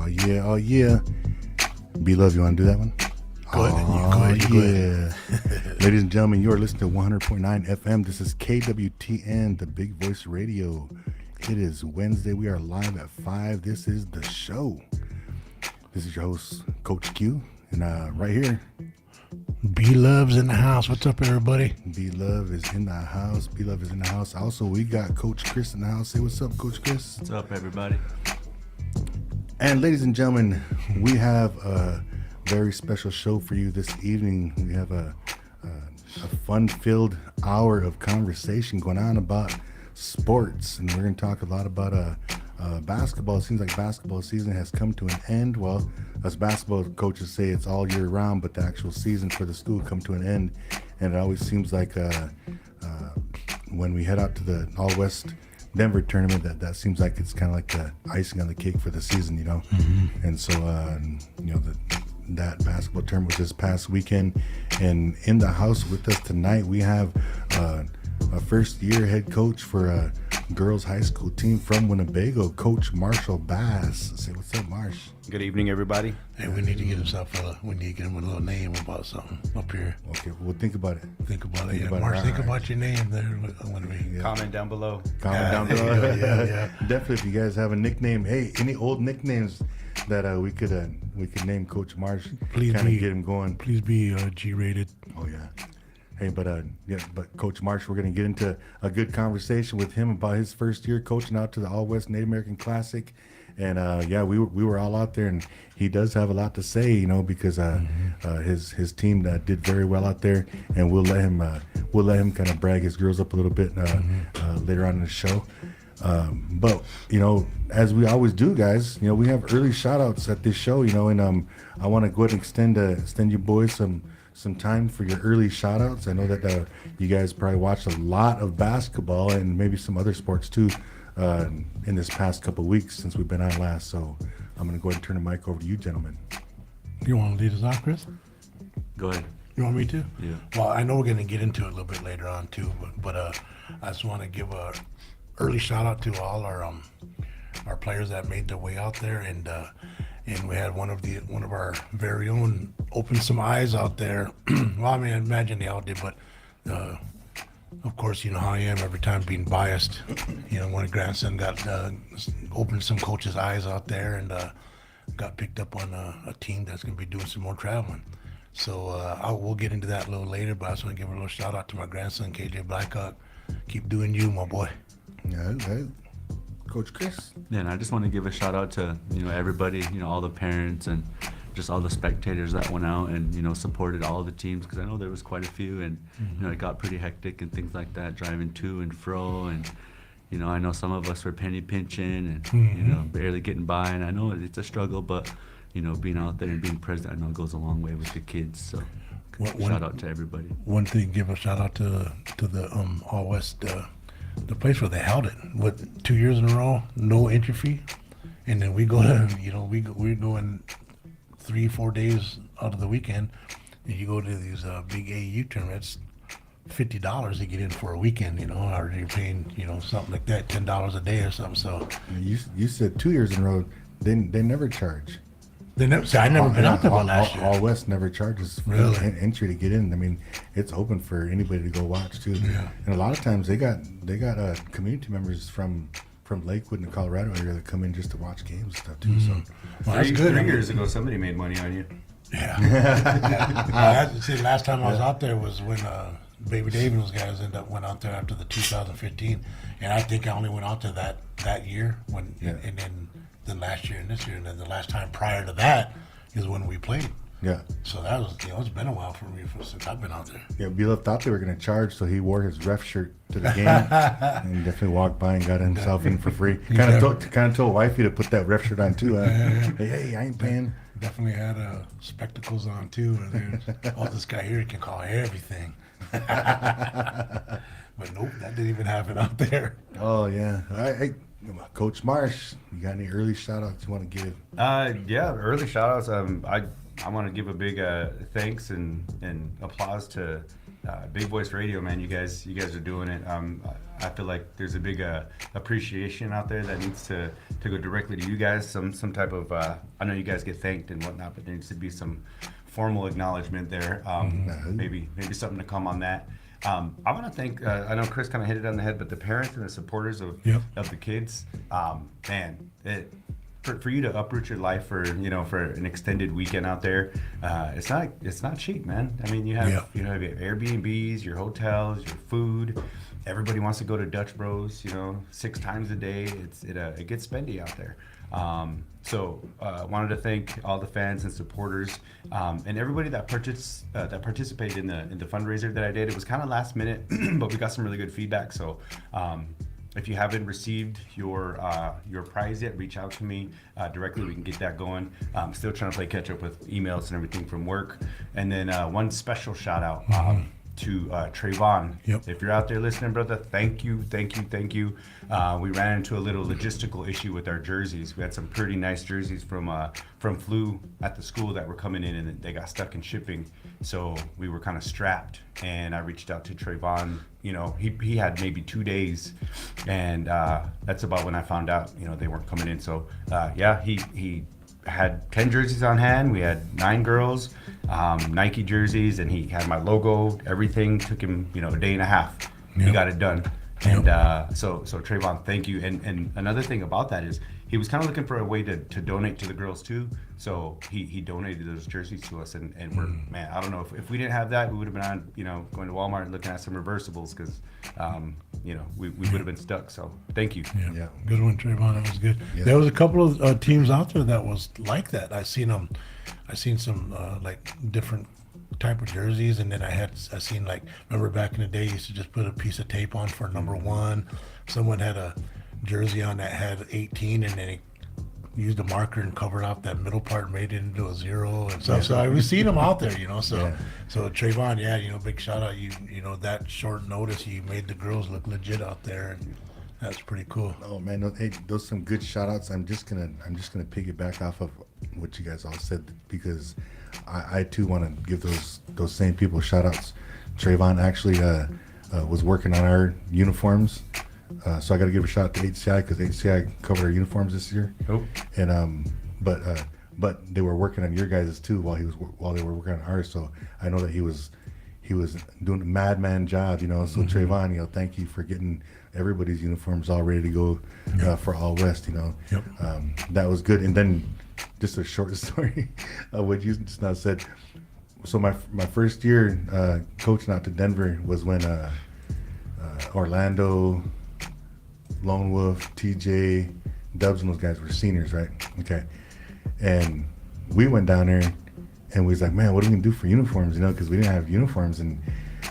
Oh yeah. BLUV, you want to do that one? Go ahead. Ladies and gentlemen, you are listening to 100.9 FM. This is KWTN, the Big Voice Radio. It is Wednesday. We are live at 5. This is the show. This is your host, Coach Q. And right here, BLUV's in the house. What's up, everybody? BLUV is in the house. BLUV is in the house. Also, we got Coach Chris in the house. Say what's up, Coach Chris. What's up, everybody? And ladies and gentlemen, we have a very special show for you this evening. We have a fun-filled hour of conversation going on about sports, and we're going to talk a lot about basketball. It seems like basketball season has come to an end. Well, us basketball coaches say it's all year round, but the actual season for the school come to an end, and it always seems like when we head out to the All-West Denver tournament, that seems like it's kind of like the icing on the cake for the season, you know. Mm-hmm. And so, that basketball tournament was this past weekend, and in the house with us tonight, we have a first-year head coach for a girls' high school team from Winnebago, Coach Marshall Bass. Say what's up, Marsh. Good evening, everybody. Hey, we need to get him a little name about something up here. Okay, well, think about it. Think about it. Marsh, think about your name there. Yeah. Comment down below. Down below. Yeah. Definitely, if you guys have a nickname, hey, any old nicknames that we could name Coach Marsh, kind of get him going. Please be G-rated. Oh yeah. Hey, but Coach Marsh, we're going to get into a good conversation with him about his first year coaching out to the All-West Native American Classic. And we were all out there, and he does have a lot to say, you know, because his team did very well out there, and we'll let him kind of brag his girls up a little bit later on in the show. But you know, as we always do, guys, you know, we have early shout outs at this show, you know, and I want to go ahead and extend you boys some time for your early shout outs. I know that you guys probably watched a lot of basketball and maybe some other sports too in this past couple of weeks since we've been on last. So I'm going to go ahead and turn the mic over to you, gentlemen. You want to lead us off, Chris? Go ahead. You want me to? Yeah. Well, I know we're going to get into it a little bit later on too, but I just want to give a early shout out to all our players that made their way out there, and we had one of our very own open some eyes out there. Well, I mean, I imagine they all did, but of course, you know how I am every time being biased. You know, when a grandson got opened some coaches' eyes out there and got picked up on a team that's going to be doing some more traveling. So we'll get into that a little later, but I just want to give a little shout out to my grandson, KJ Blackhawk. Keep doing you, my boy. Yeah, okay. Coach Chris. Yeah, and I just want to give a shout out to, you know, everybody, you know, all the parents and just all the spectators that went out and, you know, supported all the teams, because I know there was quite a few, and you know, it got pretty hectic and things like that, driving to and fro, and you know, I know some of us were penny pinching and you know, barely getting by, and I know it's a struggle, but you know, being out there and being present, I know it goes a long way with the kids. So shout out to everybody. One thing, give a shout out to the All West. The place where they held it, with 2 years in a row, no entry fee, and then we go to, you know, we're going 3-4 days out of the weekend, and you go to these big AAU tournaments, $50 to get in for a weekend, you know, or you're paying, you know, something like that, $10 a day or something. So You said 2 years in a row. They never charge. they never. See, I never been out there last year. All West never charges for entry to get in. I mean, it's open for anybody to go watch too. Yeah. And a lot of times they got community members from Lakewood and the Colorado area that come in just to watch games and stuff too. So Well, that's good. 3 years ago, somebody made money on you. Yeah. See, last time I was out there was when Baby Dave and those guys went out there after the 2015, and I think I only went out there that year and then last year and this year, and then the last time prior to that is when we played. yeah. So that was, you know, it's been a while for me since I've been out there. Yeah, BLUV thought they were going to charge, so he wore his ref shirt to the game and he definitely walked by and got himself in for free. Kind of told wifey to put that ref shirt on too. Hey, I ain't paying. Definitely had spectacles on too. And this guy here can call everything. But nope, that didn't even happen out there. Oh yeah. Hey, Coach Marsh, you got any early shout outs you want to give? Yeah, early shout outs. I want to give a big thanks and applause to Big Voice Radio, man. You guys are doing it. I feel like there's a big appreciation out there that needs to go directly to you guys. Some type of I know you guys get thanked and whatnot, but there needs to be some formal acknowledgement there. Maybe something to come on that. I want to thank. I know Chris kind of hit it on the head, but the parents and the supporters of the kids. Man, for you to uproot your life for an extended weekend out there, it's not cheap, man. I mean, you have your Airbnbs, your hotels, your food. Everybody wants to go to Dutch Bros, 6 times a day. It gets spendy out there. So wanted to thank all the fans and supporters and everybody that participated in the fundraiser that I did. It was kind of last minute, but we got some really good feedback. So if you haven't received your prize yet, reach out to me directly. We can get that going. I'm still trying to play catch up with emails and everything from work. And then one special shout out to Trayvon. If you're out there listening, brother, thank you. We ran into a little logistical issue with our jerseys. We had some pretty nice jerseys from BLUV at the school that were coming in, and they got stuck in shipping. So we were kind of strapped, and I reached out to Trayvon. He had maybe 2 days, and that's about when I found out, they weren't coming in. So he had 10 jerseys on hand. We had 9 girls, Nike jerseys, and he had my logo. Everything took him, a day and a half. He got it done. And so Trayvon, thank you. And another thing about that is he was kind of looking for a way to donate to the girls too. So he donated those jerseys to us, and we're, man, I don't know if we didn't have that, we would have been on, going to Walmart and looking at some reversibles because, we would have been stuck. So thank you. Yeah. Good one, Trayvon. That was good. Yeah. There was a couple of teams out there that was like that. I seen some like different type of jerseys, and then I seen, like, remember back in the day, you used to just put a piece of tape on for number 1. Someone had a jersey on that had 18, and then he used a marker and covered up that middle part, made it into a 0 and stuff. So we've seen them out there, So Trayvon, big shout out. You that short notice, you made the girls look legit out there, and that's pretty cool. Oh man, those some good shout outs. I'm just gonna piggyback off of what you guys all said, because I too want to give those same people shout outs. Trayvon actually was working on our uniforms. So I got to give a shout out to HCI, because HCI covered our uniforms this year. Oh. And but they were working on your guys' too while they were working on ours. So I know that he was doing a madman job, So Trayvon, thank you for getting everybody's uniforms all ready to go for All West. That was good. And then just a short story of what you just now said. So my first year coaching out to Denver was when Orlando, Lone Wolf, TJ, Dubs, and those guys were seniors, right? Okay. And we went down there and we was like, man, what are we gonna do for uniforms? Because we didn't have uniforms, and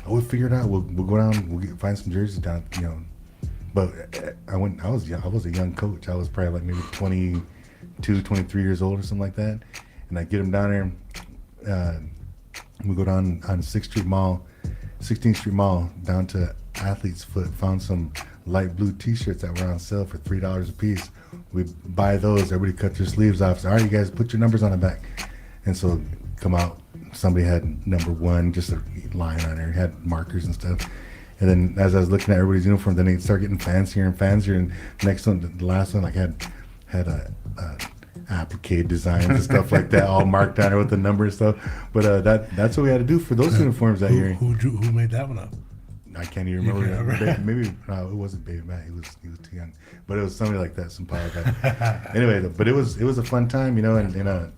we figured out we'll go down, find some jerseys down, But I was a young coach. I was probably like maybe 22, 23 years old or something like that. And I get them down there. We go down on 16th Street Mall, down to Athlete's Foot, found some light blue t-shirts that were on sale for $3 a piece. We buy those, everybody cut their sleeves off. So, all right, you guys, put your numbers on the back. And so come out, somebody had number 1, just a line on there, had markers and stuff. And then as I was looking at everybody's uniform, then they start getting fancier and fancier. And next one, the last one, like had a applique designs and stuff like that, all marked down there with the number and stuff. But that's what we had to do for those uniforms that year. Who made that one up? I can't even remember. Maybe it wasn't Baby Matt. He was too young, but it was somebody like that, some power guy. Anyway, but it was a fun time, and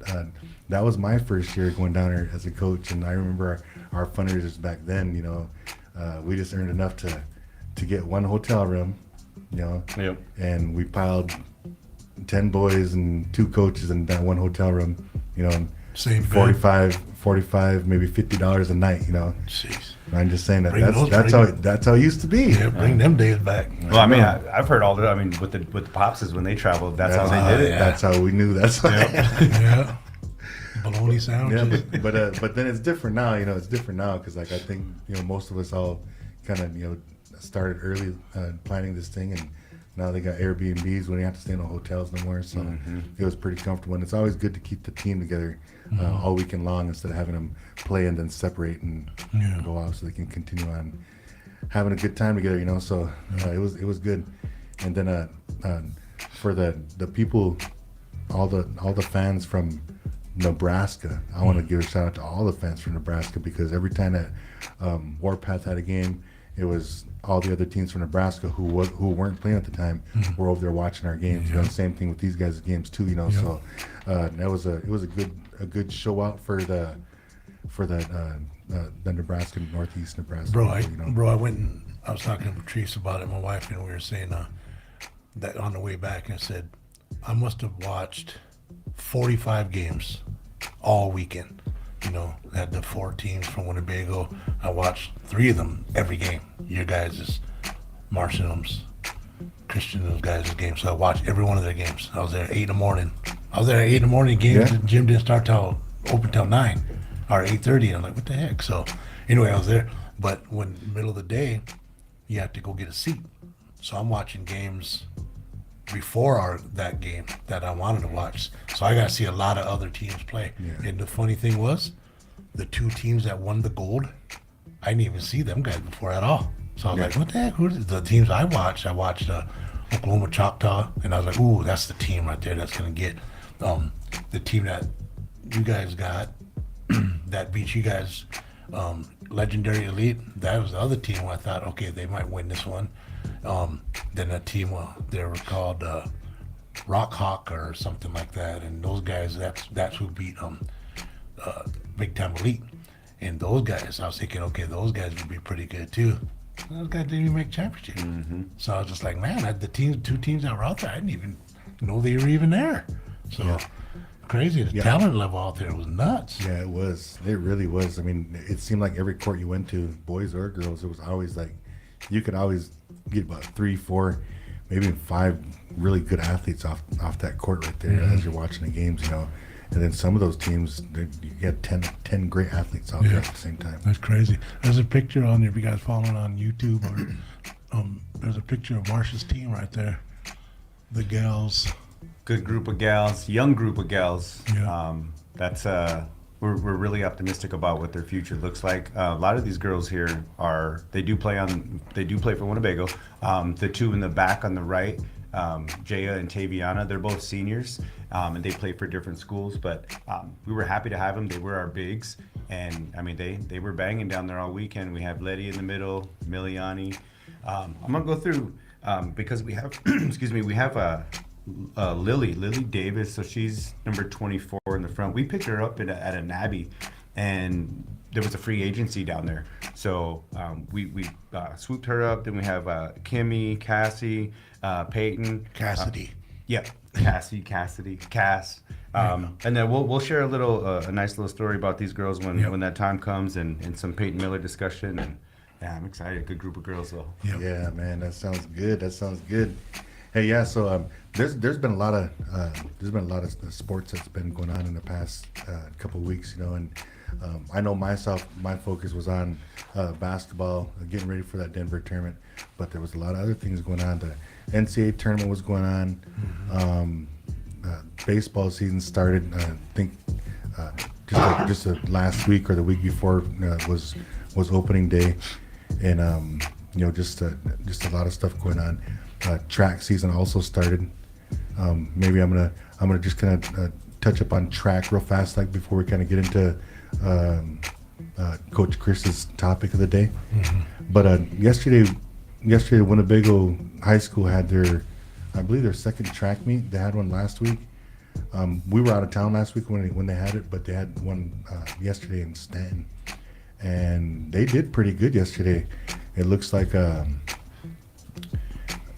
that was my first year going down there as a coach, and I remember our fundraisers back then. We just earned enough to get one hotel room, and we piled 10 boys and 2 coaches in that one hotel room, and same 45, maybe $50 a night, Jeez. I'm just saying that's how it used to be. Yeah, bring them days back. Well, I mean, I've heard all that. I mean, with the Popses when they traveled, that's how they did it. Yeah. That's how we knew. That's Yeah. Bologna sandwiches. Yeah, but then it's different now. It's different now because, like, I think most of us all kind of started early planning this thing, and Now they got Airbnbs when you have to stay in the hotels no more. So it was pretty comfortable. And it's always good to keep the team together all weekend long instead of having them play and then separate and go off so they can continue on having a good time together, you know. So it was good. And then for the people, all the fans from Nebraska, I want to give a shout out to all the fans from Nebraska, because every time that Warpath had a game, it was all the other teams from Nebraska who weren't playing at the time were over there watching our games. You know, same thing with these guys' games too. You know, so it was a good show out for the Nebraska, Northeast Nebraska. Bro, I went and I was talking to Patrice about it, my wife, and we were saying that on the way back, and I said I must have watched 45 games all weekend. You know, had the 4 teams from Winnebago. I watched 3 of them every game. Your guys' Marcinum's, Christian, those guys' games. So I watched every one of their games. I was there at 8 in the morning. Games. The gym didn't start open till 9 or 8:30. And I'm like, what the heck? So anyway, I was there. But when middle of the day, you have to go get a seat. So I'm watching games before that game that I wanted to watch. So I got to see a lot of other teams play. Yeah. And the funny thing was, the 2 teams that won the gold, I didn't even see them guys before at all. So I was like, what the heck? Who's the teams I watched? I watched Oklahoma Choctaw, and I was like, ooh, that's the team right there that's going to get the team that you guys got, that beat you guys, Legendary Elite. That was the other team where I thought, okay, they might win this one. Then a team, they were called Rock Hawk or something like that, and those guys, that's who beat Big Time Elite. And those guys, I was thinking, okay, those guys would be pretty good too. Those guys didn't even make championship. So I was just like, man, the 2 teams that were out there, I didn't even know they were even there. So crazy. The talent level out there was nuts. Yeah, it was. It really was. I mean, it seemed like every court you went to, boys or girls, it was always like, you could always get about 3, 4, maybe even 5 really good athletes off that court right there as you're watching the games, you know. And then some of those teams, you get 10 great athletes out there at the same time. That's crazy. There's a picture on there, if you guys following on YouTube, or there's a picture of Marsha's team right there. The gals. Good group of gals, young group of gals. Yeah. That's we're really optimistic about what their future looks like. A lot of these girls here they do play for Winnebago. The 2 in the back on the right, Jaya and Taviana, they're both seniors, and they play for different schools. But we were happy to have them. They were our bigs, and I mean they were banging down there all weekend. We have Letty in the middle, Miliani. I'm gonna go through because we have we have Lily Davis, so she's number 24 in the front. We picked her up at a Nabby, and there was a free agency down there. So we swooped her up. Then we have Kimmy, Cassie, Peyton. Cassidy. Cass. And then we'll share a nice little story about these girls when that time comes, and some Peyton Miller discussion. And yeah, I'm excited. Good group of girls though. Yeah, man, that sounds good. Hey, yeah. So there's been a lot of sports that's been going on in the past couple of weeks, you know, and I know my focus was on basketball, getting ready for that Denver tournament, but there was a lot of other things going on. The NCAA tournament was going on. Baseball season started. I think just last week or the week before was opening day, and you know, just a lot of stuff going on. Track season also started. Maybe I'm gonna just kind of touch up on track real fast, like before we kind of get into Coach Chris's topic of the day. But yesterday, Winnebago High School had I believe their second track meet. They had one last week. We were out of town last week when they had it, but they had one yesterday in Stanton, and they did pretty good yesterday. It looks like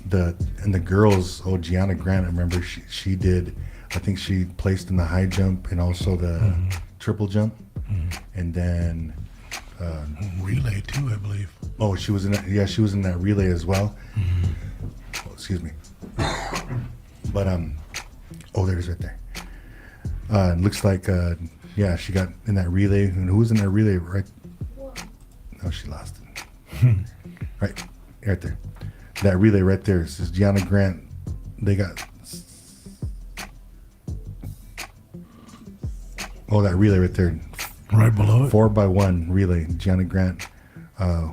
the girls, Gianna Grant, I remember she did, I think she placed in the high jump and also the triple jump, and then relay too, I believe. Oh, she was in that relay as well. Oh, excuse me. But there it is right there. It looks like she got in that relay. And who was in that relay? Right? Oh, she lost it. Right there. that relay right there. This is Gianna Grant. They got that relay right there. Right below it. 4x1 relay. Gianna Grant.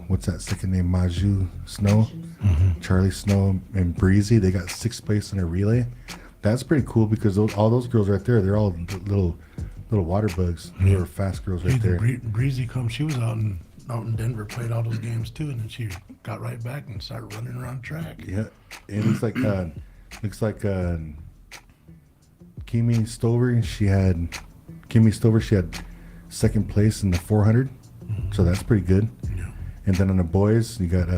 What's that second name? Maju Snow, Charlie Snow, and Breezy. They got 6th place in a relay. That's pretty cool because all those girls right there, they're all little water bugs. They were fast girls right there. Breezy she was out in Denver, played all those games too, and then she got right back and started running around track. Yeah, it looks like Kimmy Stover. She had 2nd place in the 400, so that's pretty good. Yeah. And then on the boys, you got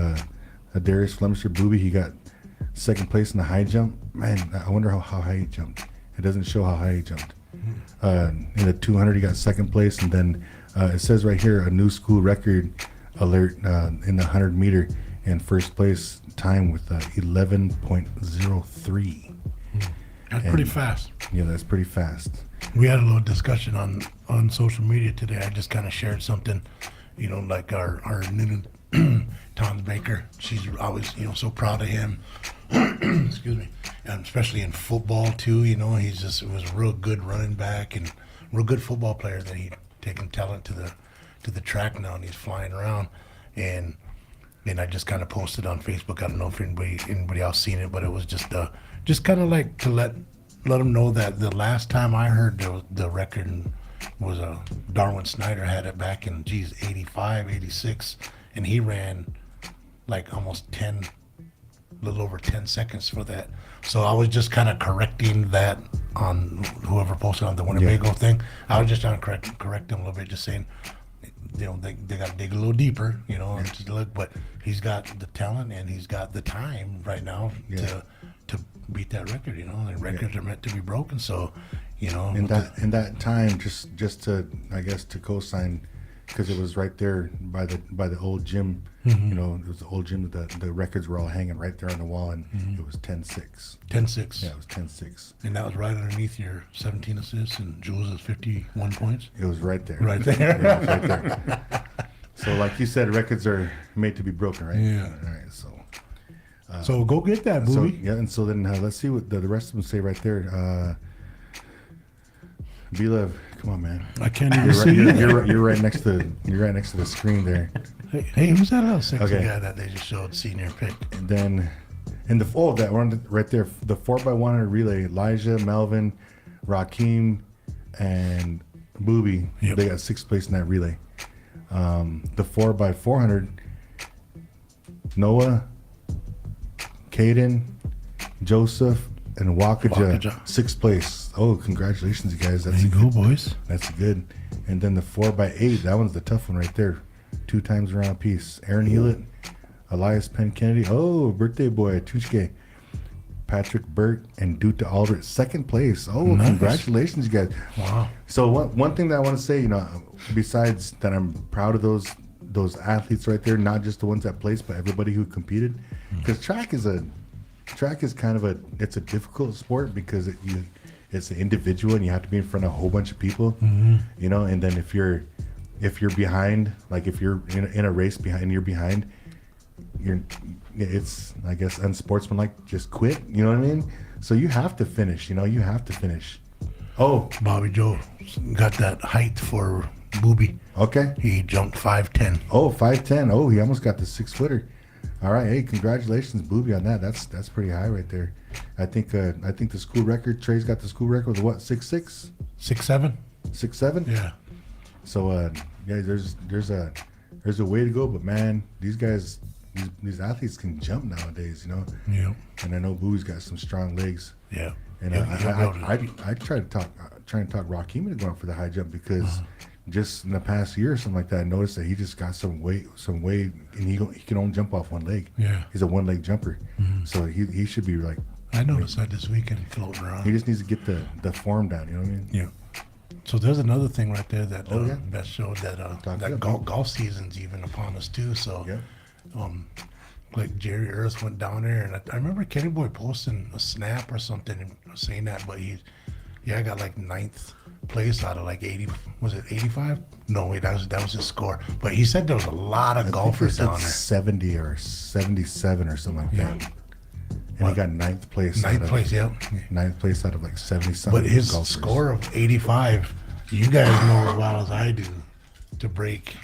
Darius Flemisher Booby. He got 2nd place in the high jump. Man, I wonder how high he jumped. It doesn't show how high he jumped. In the 200, he got 2nd place, and then it says right here a new school record alert in the 100 meter, and 1st place time with 11.03. That's pretty fast. Yeah, that's pretty fast. We had a little discussion on social media today. I just kind of shared something, like our new Tom Baker. She's always, so proud of him. Excuse me. And especially in football too, he was a real good running back and real good football player that he taken talent to the track now, and he's flying around. And I just kind of posted on Facebook. I don't know if anybody else seen it, but it was just kind of like to let them know that the last time I heard the record was Darwin Snyder had it back in 85, 86, and he ran like almost a little over 10 seconds for that. So I was just kind of correcting that on whoever posted on the Winnebago thing. I was just trying to correct them a little bit, just saying, they got to dig a little deeper, and just look. But he's got the talent and he's got the time right now to beat that record. And records are meant to be broken. So, In that time, just to, I guess, to co-sign, because it was right there by the old gym. It was the old gym. The records were all hanging right there on the wall, and it was 10-6. 10-6. Yeah, it was 10-6. And that was right underneath your 17 assists and Jules' 51 points. It was right there. Right there. Yeah, it was right there. So, like you said, records are made to be broken, right? Yeah. All right. So. So go get that, So booby. yeah, and so then let's see what the rest of them say right there. BLUV, come on, man. I can't even see you. You're right next to the screen there. Hey, who's that little sexy Okay. guy that they just showed senior pick? And then in that one right there, the 4x100 relay, Elijah, Melvin, Raheem, and Booby. Yep. They got 6th place in that relay. The 4x400, Noah, Caden, Joseph, and Wakaja, 6th place. Oh, congratulations, you guys. There you go, boys. That's good. And then the 4x8, that one's the tough one right there. 2 times around a piece. Aaron Hewlett, Elias Penn Kennedy. Oh, birthday boy, Tuchke. Patrick Burt and Duta Aldrich, 2nd place. Oh, Nice. Congratulations, you guys. Wow. So one thing that I want to say, besides that, I'm proud of those athletes right there, not just the ones that placed, but everybody who competed. Because track is kind of it's a difficult sport because it's an individual and you have to be in front of a whole bunch of people, and then if you're behind, like if you're in a race behind, you're behind, it's, I guess, unsportsmanlike, just quit, you know what I mean? So you have to finish, you have to finish. Oh, Bobby Joe got that height for Booby. okay. He jumped 5'10". Oh, 5'10". Oh, he almost got the 6-footer. All right, hey, congratulations, Booby, on that. That's pretty high right there. I think the school record. Trey's got the school record with what, 6'6", 6'7"? 6'7"? Yeah. So yeah, there's a way to go, but man, these guys, these athletes can jump nowadays, Yeah. And I know Booby's got some strong legs. Yeah. And I try to talk Raheem into going for the high jump because just in the past year or something like that, I noticed that he just got some weight, and he can only jump off one leg. Yeah. He's a one-leg jumper, so he should be like. I noticed that this weekend floating around. He just needs to get the form down. You know what I mean? Yeah. So there's another thing right there that yeah. that showed that Talk that to golf season's even upon us too. So Yeah. Like Jerry Earth went down there, and I remember Kenny Boy posting a snap or something and saying that, but he Yeah, I got like ninth place out of like 80. Was it 85? No, wait, that was his score. But he said there was a lot of I think golfers he said down there. 70 or 77 or something like Yeah. that. And he got ninth place. Ninth out place, of, yeah. Ninth place out of like 70 something. But his golfers. score of 85, you guys know as well as I do, to break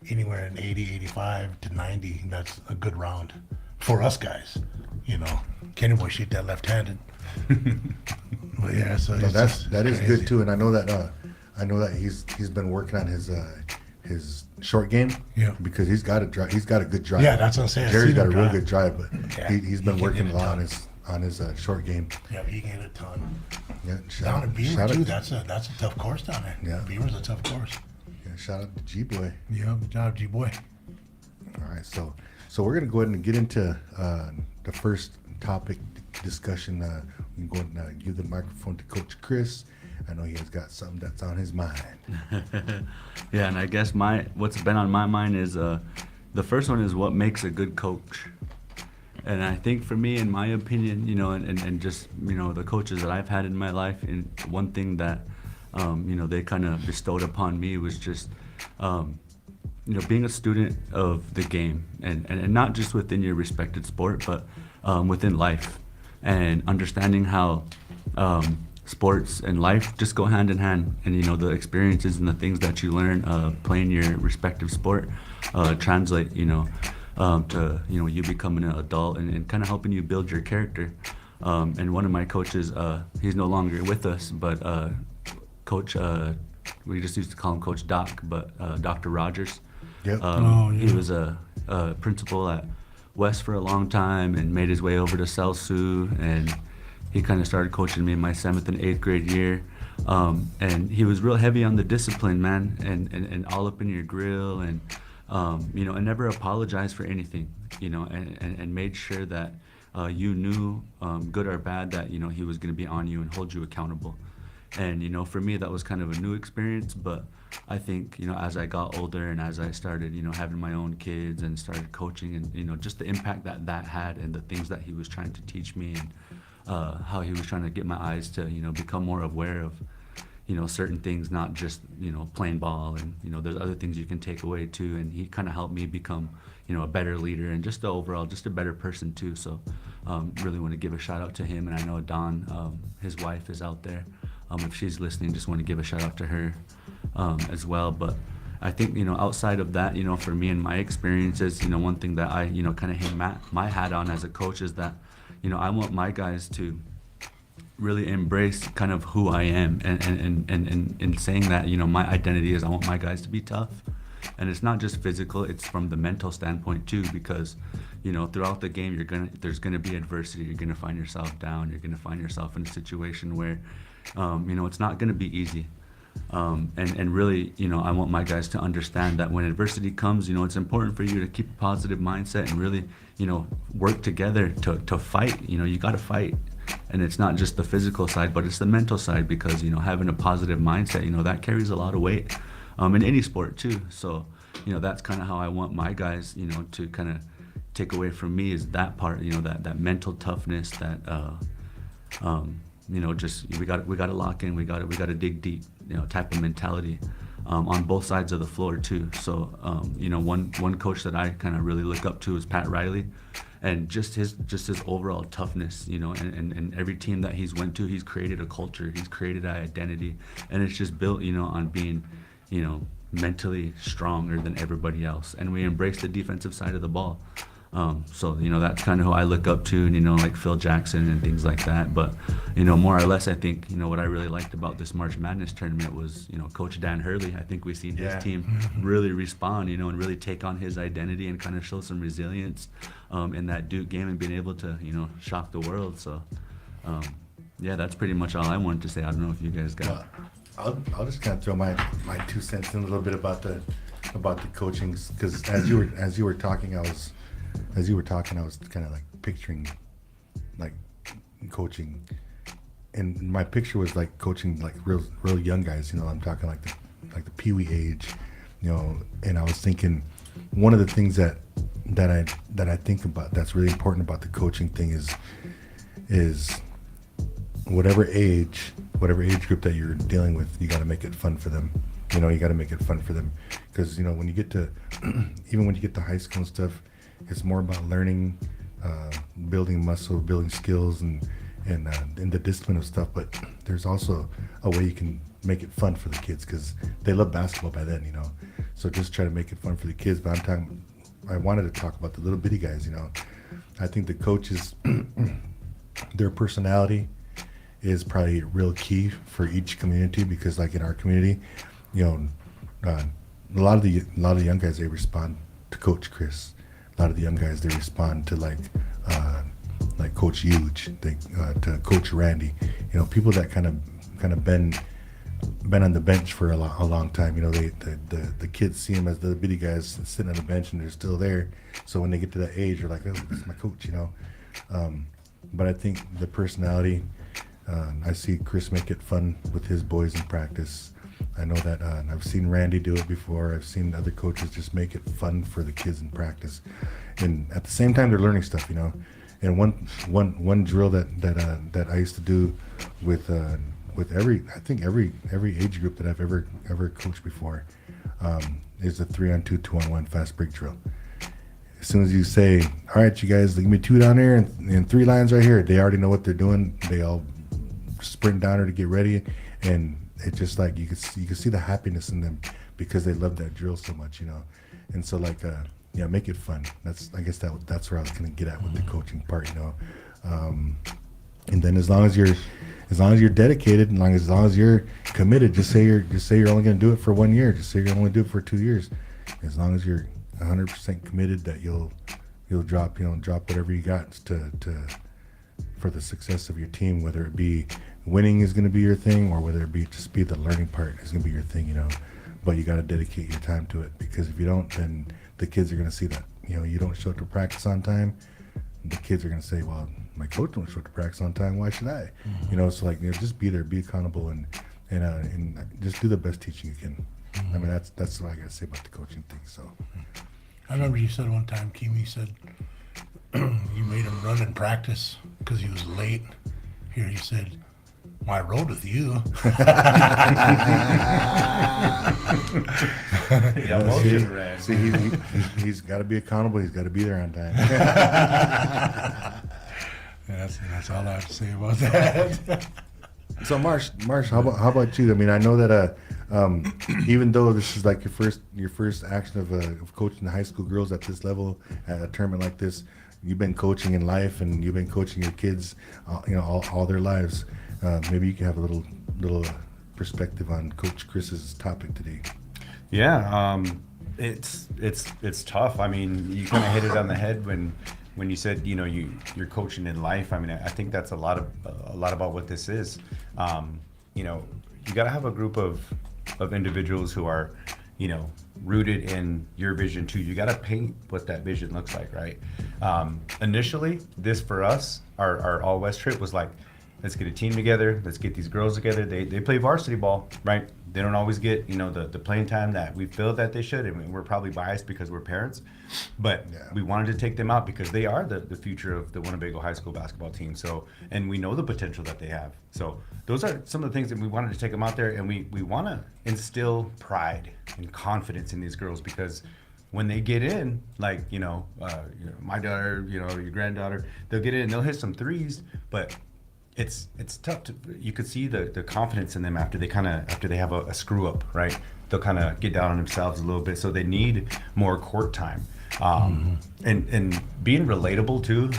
anywhere in 80, 85 to 90, that's a good round for us guys. You know, Kenny Boy shoot that left-handed. But yeah, so No, it's just that is crazy. good too, and I know that he's been working on his short game. Yeah. Because he's got a drive. He's got a good drive. Yeah, that's what I'm saying. I Jerry's seen got a him real drive. good drive, but Yeah, he's been he can working get a it lot done. on his short game. Yeah, he can hit a ton. Yeah, Down in Beaver shout too, out, that's a tough course down there. Yeah. Beaver's a tough course. yeah, shout out to G Boy. Yeah, good job, G boy. All right, so we're gonna go ahead and get into the first topic discussion. We can go ahead and give the microphone to Coach Chris. I know he has got something that's on his mind. Yeah, and I guess what's been on my mind is the first one is what makes a good coach. And I think for me, in my opinion, you know, and just, you know, the coaches that I've had in my life, and one thing that, you know, they kind of bestowed upon me was just, you know, being a student of the game, and not just within your respected sport, but within life, and understanding how sports and life just go hand in hand, and you know the experiences and the things that you learn playing your respective sport translate, you know, to, you know, you becoming an adult, and kind of helping you build your character. And one of my coaches, he's no longer with us, but Coach, we just used to call him Coach Doc, but Dr. Rogers. Yep. He was a principal at West for a long time and made his way over to South Sioux, and he kind of started coaching me in my 7th and 8th grade year. And he was real heavy on the discipline, man, and all up in your grill, and you know, and never apologized for anything, you know, and made sure that you knew, good or bad, that, you know, he was going to be on you and hold you accountable. And, you know, for me, that was kind of a new experience, but I think, you know, as I got older and as I started, you know, having my own kids and started coaching, and, you know, just the impact that had, and the things that he was trying to teach me, and how he was trying to get my eyes to, you know, become more aware of, you know, certain things, not just, you know, playing ball, and, you know, there's other things you can take away too. And he kind of helped me become, you know, a better leader, and just overall, just a better person too. So really want to give a shout out to him. And I know Dawn, his wife, is out there. If she's listening, just want to give a shout out to her as well. But I think, you know, outside of that, you know, for me and my experiences, you know, one thing that I, you know, kind of hang my hat on as a coach is that, you know, I want my guys to really embrace kind of who I am, and in saying that, you know, my identity is I want my guys to be tough. And it's not just physical, it's from the mental standpoint too, because, you know, throughout the game, there's gonna be adversity. You're gonna find yourself down. You're gonna find yourself in a situation where, you know, it's not gonna be easy. And really, you know, I want my guys to understand that when adversity comes, you know, it's important for you to keep a positive mindset and really, you know, work together to fight. You know, you got to fight. And it's not just the physical side, but it's the mental side, because, you know, having a positive mindset, you know, that carries a lot of weight in any sport too. So, you know, that's kind of how I want my guys, you know, to kind of take away from me, is that part, you know, that mental toughness, that, you know, just we got to lock in, we got to dig deep, you know, type of mentality on both sides of the floor too. So, you know, one coach that I kind of really look up to is Pat Riley, and just his overall toughness, you know, and every team that he's went to, he's created a culture, he's created an identity, and it's just built, you know, on being, you know, mentally stronger than everybody else. And we embrace the defensive side of the ball. So, you know, that's kind of who I look up to, and, you know, like Phil Jackson and things like that. But, you know, more or less, I think, you know, what I really liked about this March Madness tournament was, you know, Coach Dan Hurley. I think we've seen his team really respond, you know, and really take on his identity and kind of show some resilience in that Duke game, and being able to, you know, shock the world. So, yeah, that's pretty much all I wanted to say. I don't know if you guys got. I'll just kind of throw my 2 cents in a little bit about the coaching, because as you were talking, I was kind of like picturing like coaching, and my picture was like coaching like real young guys. You know, I'm talking like the peewee age, you know. And I was thinking, one of the things that I think about that's really important about the coaching thing is whatever age whatever age group that you're dealing with, you got to make it fun for them. You know, you got to make it fun for them, because you know when you get to even when you get to high school and stuff, it's more about learning, building muscle, building skills, and in the discipline of stuff. But there's also a way you can make it fun for the kids, because they love basketball by then, you know. So just try to make it fun for the kids. But I wanted to talk about the little bitty guys, you know. I think the coaches, their personality is probably real key for each community, because like in our community, you know, a lot of the young guys, they respond to Coach Chris. A lot of the young guys, they respond to like Coach Huge, to Coach Randy. You know, people that kind of been on the bench for a long time. You know, the kids see them as the bitty guys sitting on the bench, and they're still there. So when they get to that age, they're like, oh, this is my coach, you know. But I think the personality, I see Chris make it fun with his boys in practice. I know that, and I've seen Randy do it before. I've seen other coaches just make it fun for the kids in practice, and at the same time they're learning stuff, you know. And one drill that I used to do with every age group that I've ever coached before, is the 3-on-2, 2-on-1 fast break drill. As soon as you say, all right, you guys, give me 2 down there and 3 lines right here, they already know what they're doing. They all sprint down there to get ready, and it's just like you can see the happiness in them, because they love that drill so much, you know. And so like yeah, make it fun. I guess that's where I was gonna get at with the coaching part, you know. And then as long as you're dedicated, and as long as you're committed, just say you're only gonna do it for 1 year. Just say you're only do it for 2 years. As long as you're 100% committed, that you'll drop whatever you got for the success of your team, whether it be winning is going to be your thing, or whether it be just be the learning part is going to be your thing, you know. But you got to dedicate your time to it, because if you don't, then the kids are going to see that, you know, you don't show up to practice on time. The kids are going to say, well, my coach don't show up to practice on time, why should I? You know, so like, you know, just be there, be accountable, and just do the best teaching you can. I mean, that's what I got to say about the coaching thing. So I remember you said one time, Kimi said, you made him run in practice because he was late. Here you said, well, I rode with you. He's got to be accountable. He's got to be there on time. That's all I have to say about that. So Marsh, how about you? I mean, I know that even though this is like your first action of coaching the high school girls at this level, at a tournament like this, you've been coaching in life, and you've been coaching your kids, you know, all their lives. Maybe you can have a little perspective on Coach Chris's topic today. Yeah, it's tough. I mean, you kind of hit it on the head when you said, you know, you're coaching in life. I mean, I think that's a lot about what this is. You know, you got to have a group of individuals who are, you know, rooted in your vision too. You got to paint what that vision looks like, right? Initially, this for us, our All West trip was like, let's get a team together. Let's get these girls together. They play varsity ball, right? They don't always get, you know, the playing time that we feel that they should. I mean, we're probably biased because we're parents, but we wanted to take them out because they are the future of the Winnebago high school basketball team. So, and we know the potential that they have. So those are some of the things that we wanted to take them out there, and we want to instill pride and confidence in these girls, because when they get in, like, you know, my daughter, you know, your granddaughter, they'll get in and they'll hit some threes, but it's tough to, you could see the confidence in them after they have a screw up, right? They'll kind of get down on themselves a little bit, so they need more court time. And being relatable too,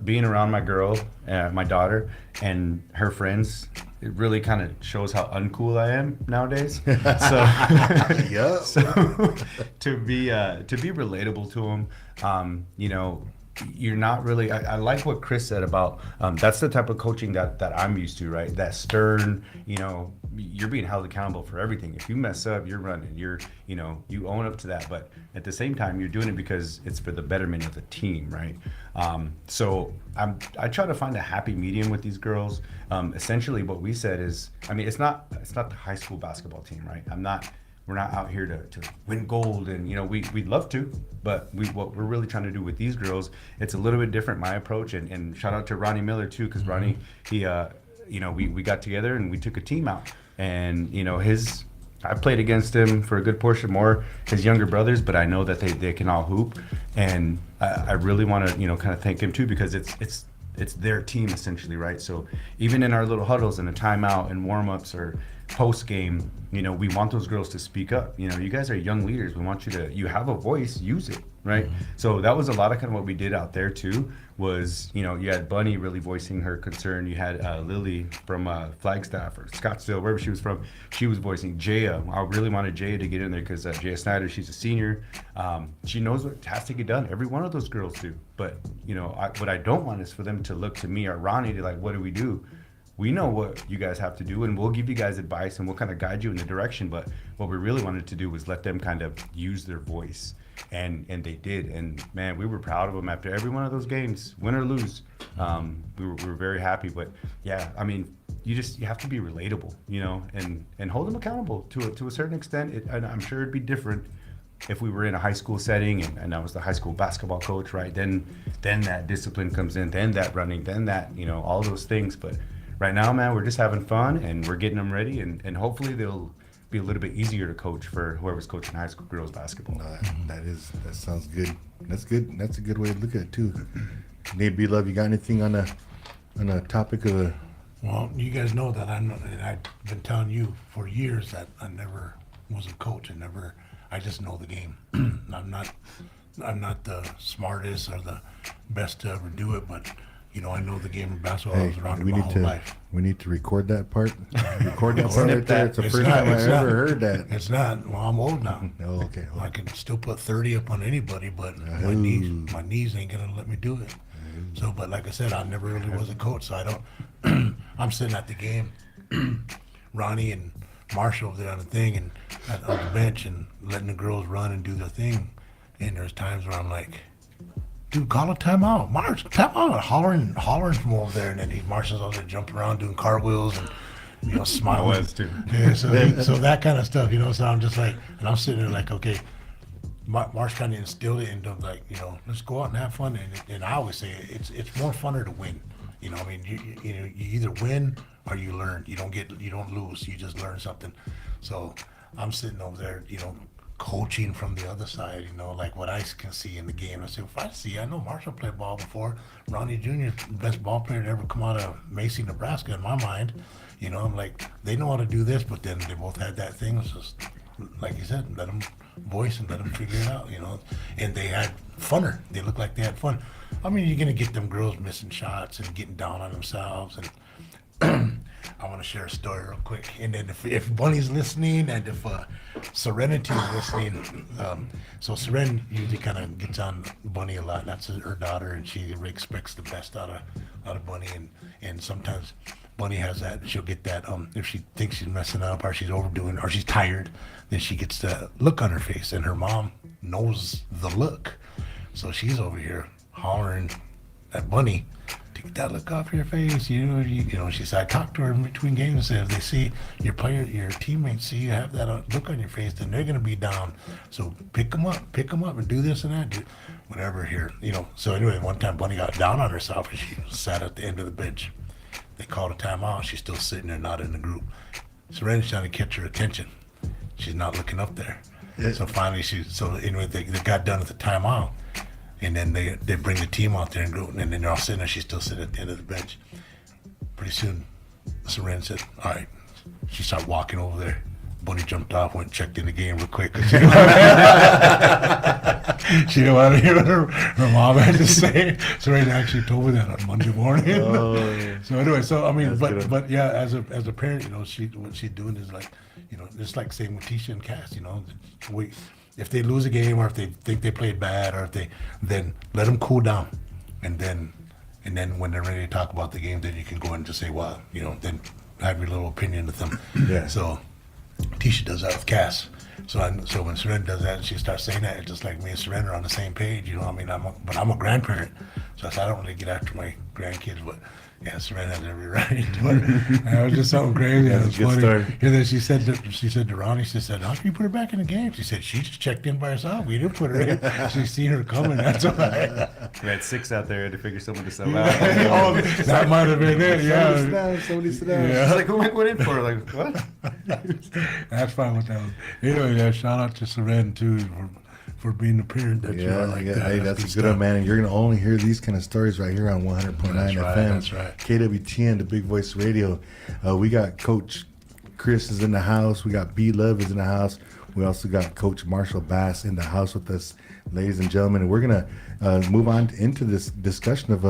being around my girl, my daughter, and her friends, it really kind of shows how uncool I am nowadays. So, so to be relatable to them, you know, you're not really, I like what Chris said about, that's the type of coaching that I'm used to, right? That stern, you know, you're being held accountable for everything. If you mess up, you're running, you know, you own up to that. But at the same time, you're doing it because it's for the betterment of the team, right? So I try to find a happy medium with these girls. Essentially what we said is, I mean, it's not the high school basketball team, right? We're not out here to win gold, and you know, we'd love to, but what we're really trying to do with these girls, it's a little bit different, my approach, and shout out to Ronnie Miller too, because Ronnie, he we got together and we took a team out. And, I played against him for a good portion, more his younger brothers, but I know that they can all hoop. And I really want to, kind of thank him too, because it's their team essentially, right? So even in our little huddles and a timeout and warm-ups or post game, we want those girls to speak up. You guys are young leaders. We want you have a voice, use it, right? So that was a lot of kind of what we did out there too, was, you had Bunny really voicing her concern. You had Lily from Flagstaff or Scottsdale, wherever she was from. She was voicing Jaya. I really wanted Jaya to get in there because Jaya Snyder, she's a senior. She knows what has to get done. Every one of those girls do. But, what I don't want is for them to look to me or Ronnie to like, what do we do? We know what you guys have to do, and we'll give you guys advice, and we'll kind of guide you in the direction. But what we really wanted to do was let them kind of use their voice, and they did. And man, we were proud of them after every one of those games, win or lose. We were very happy. But yeah, I mean, you have to be relatable, and hold them accountable to a certain extent. And I'm sure it'd be different if we were in a high school setting and I was the high school basketball coach, right? Then that discipline comes in, then that running, then that, all those things. But right now, man, we're just having fun and we're getting them ready, and hopefully they'll be a little bit easier to coach for whoever's coaching high school girls basketball. No, that sounds good. That's good. That's a good way to look at it too. Nate BLUV, you got anything on a topic of the? Well, you guys know that I've been telling you for years that I never was a coach. I just know the game. I'm not the smartest or the best to ever do it, but I know the game of basketball. I was around it my whole life. We need to record that part. Record that part right there. It's the first time I ever heard that. It's not. Well, I'm old now. Oh, okay. I can still put 30 up on anybody, but my knees ain't gonna let me do it. So, but like I said, I never really was a coach, so I don't. I'm sitting at the game, Ronnie and Marshall over there on the thing and on the bench and letting the girls run and do their thing. And there's times where I'm like, dude, call a timeout. Marsh, timeout. Hollering from over there. And then Marshall's over there jumping around doing cartwheels and, smiling. I was too. Yeah, so that kind of stuff, so I'm just like, and I'm sitting there like, okay, Marsh kind of instilled it into like, let's go out and have fun. And I always say it's more funner to win. You either win or you learn. You don't lose. You just learn something. So I'm sitting over there, coaching from the other side, like what I can see in the game. I know Marshall played ball before. Ronnie Jr. is the best ball player to ever come out of Macy, Nebraska, in my mind. I'm like, they know how to do this, but then they both had that thing. It's just, like you said, let them voice and let them figure it out, And they had funner. They looked like they had fun. I mean, you're going to get them girls missing shots and getting down on themselves. And I want to share a story real quick. And then if Bunny's listening and if Serenity is listening, so Seren usually kind of gets on Bunny a lot. That's her daughter, and she expects the best out of Bunny. And sometimes Bunny has that. She'll get that. If she thinks she's messing up or she's overdoing or she's tired, then she gets that look on her face, and her mom knows the look. So she's over here hollering at Bunny, take that look off your face. She said, I talked to her in between games and said, if they see your teammates see you have that look on your face, then they're going to be down. So pick them up and do this and that, do whatever here, So anyway, one time Bunny got down on herself and she sat at the end of the bench. They called a timeout. She's still sitting there, not in the group. Serena's trying to catch her attention. She's not looking up there. Yeah. So finally, they got done at the timeout. And then they bring the team out there and go, and then they're all sitting there. She's still sitting at the end of the bench. Pretty soon, Seren said, all right. She started walking over there. Bunny jumped off, went and checked in the game real quick. She didn't want to hear what her mom had to say. Seren actually told me that on Monday morning. Oh, yeah. So anyway, I mean, That's but yeah, as a parent, what she's doing is like, it's like same with Tisha and Cass, if they lose a game or if they think they played bad or then let them cool down, and then when they're ready to talk about the game, then you can go in and just say, well, then have your little opinion with them. Yeah. So Tisha does that with Cass. So when Seren does that and she starts saying that, it's just like me and Seren are on the same page. I'm a grandparent, so I said I don't really get after my grandkids, but Yeah, Serena has every right to it. And it was just something crazy. That's It a was good funny. story. And then she said to Ronnie, she said, "How can you put her back in the game?" She said, "She just checked in by herself. We didn't put her in. She's seen her coming. That's why." We had 6 out there to figure someone to sell out. Oh, that might have been it. Yeah. Somebody sit down. Yeah. It's like, who am I going in for? Like, what? That's fine with that one. Anyway, yeah, shout out to Seren too for being the parent that you are like that. Hey, that's a good stuff. one, man. And you're gonna only hear these kind of stories right here on 100.9 That's FM. right, that's right. KWTN, the Big Voice Radio. We got Coach Chris is in the house. We got BLUV is in the house. We also got Coach Marshall Bass in the house with us, ladies and gentlemen. And we're gonna move on into this discussion of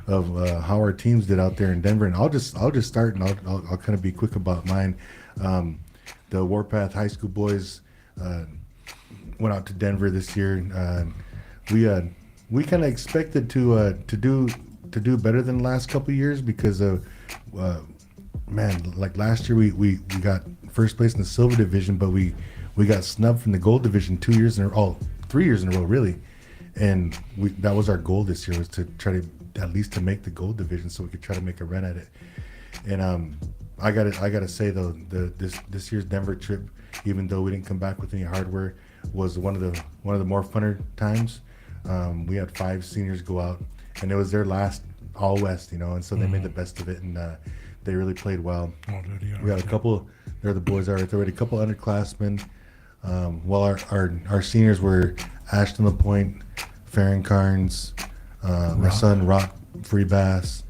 how our teams did out there in Denver. And I'll just start, and I'll kind of be quick about mine. The Warpath High School boys went out to Denver this year. We kind of expected to do better than the last couple of years because man, like last year we got first place in the silver division, but we got snubbed from the gold division 3 years in a row really, and that was our goal this year, was to try to at least to make the gold division so we could try to make a run at it. And I gotta say though, this year's Denver trip, even though we didn't come back with any hardware, was one of the more funner times. We had 5 seniors go out, and it was their last all West, and so they made the best of it, and they really played well. Oh, dude, yeah. We got a couple. There the boys are right there. We had a couple underclassmen. Well, our seniors were Ashton LaPointe, Farron Carnes, my son Rock Freebass,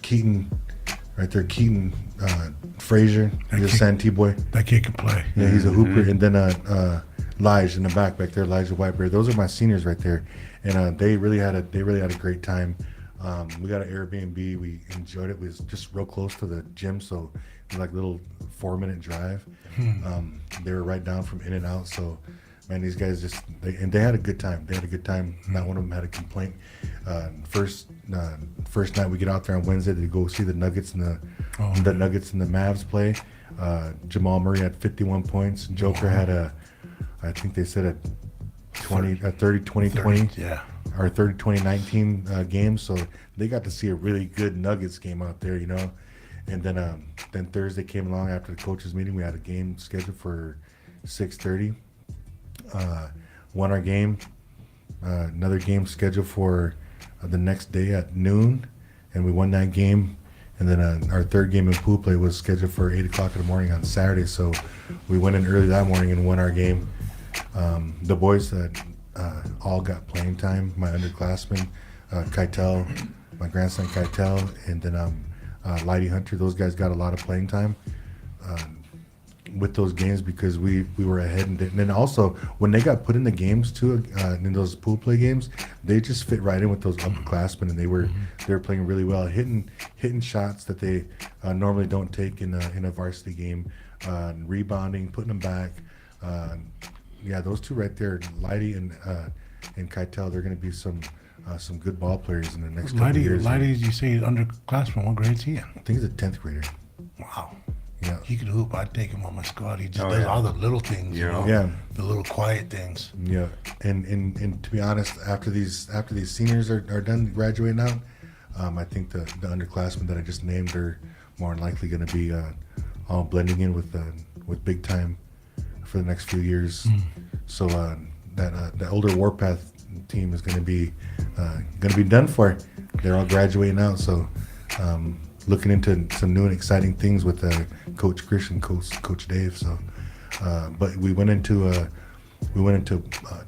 Keaton, right there. Keaton Frazier, he's a Santee boy. That kid can play. Yeah, he's a hooper. And then Lige in the back there, Elijah Whitebeard. Those are my seniors right there, and they really had a great time. We got an Airbnb. We enjoyed it. We was just real close to the gym, so it was like a little 4-minute drive. They were right down from In and Out. So, man, these guys they had a good time. They had a good time. Not one of them had a complaint. First night we get out there on Wednesday to go see the Nuggets and the Nuggets and the Mavs play. Jamal Murray had 51 points. Joker had I think they said a 30-20-20. Yeah. Our 30-20-19 game, so they got to see a really good Nuggets game out there, And then Thursday came along after the coaches meeting. We had a game scheduled for 6:30. Won our game. Another game scheduled for the next day at noon, and we won that game. And then our third game in pool play was scheduled for 8 o'clock in the morning on Saturday, so we went in early that morning and won our game. The boys all got playing time. My underclassmen, Keitel, my grandson Keitel, and then Lighty Hunter. Those guys got a lot of playing time with those games because we were ahead. And then also when they got put in the games too, in those pool play games, they just fit right in with those upperclassmen, and they were playing really well, hitting shots that they normally don't take in a varsity game, rebounding, putting them back. Yeah, those two right there, Lighty and Keitel, they're going to be some good ball players in the next couple of years. Lighty, you say underclassmen. What grade's he in? I think he's a 10th grader. Wow. Yeah. He could hoop. I'd take him on my squad. He just does all the little things, Yeah. the little quiet things. Yeah, and to be honest, after these seniors are done graduating out, I think the underclassmen that I just named are more than likely going to be all blending in with big time for the next few years. So that older Warpath team is going to be done for. They're all graduating out, so looking into some new and exciting things with Coach Christian, Coach Dave. So, but we went into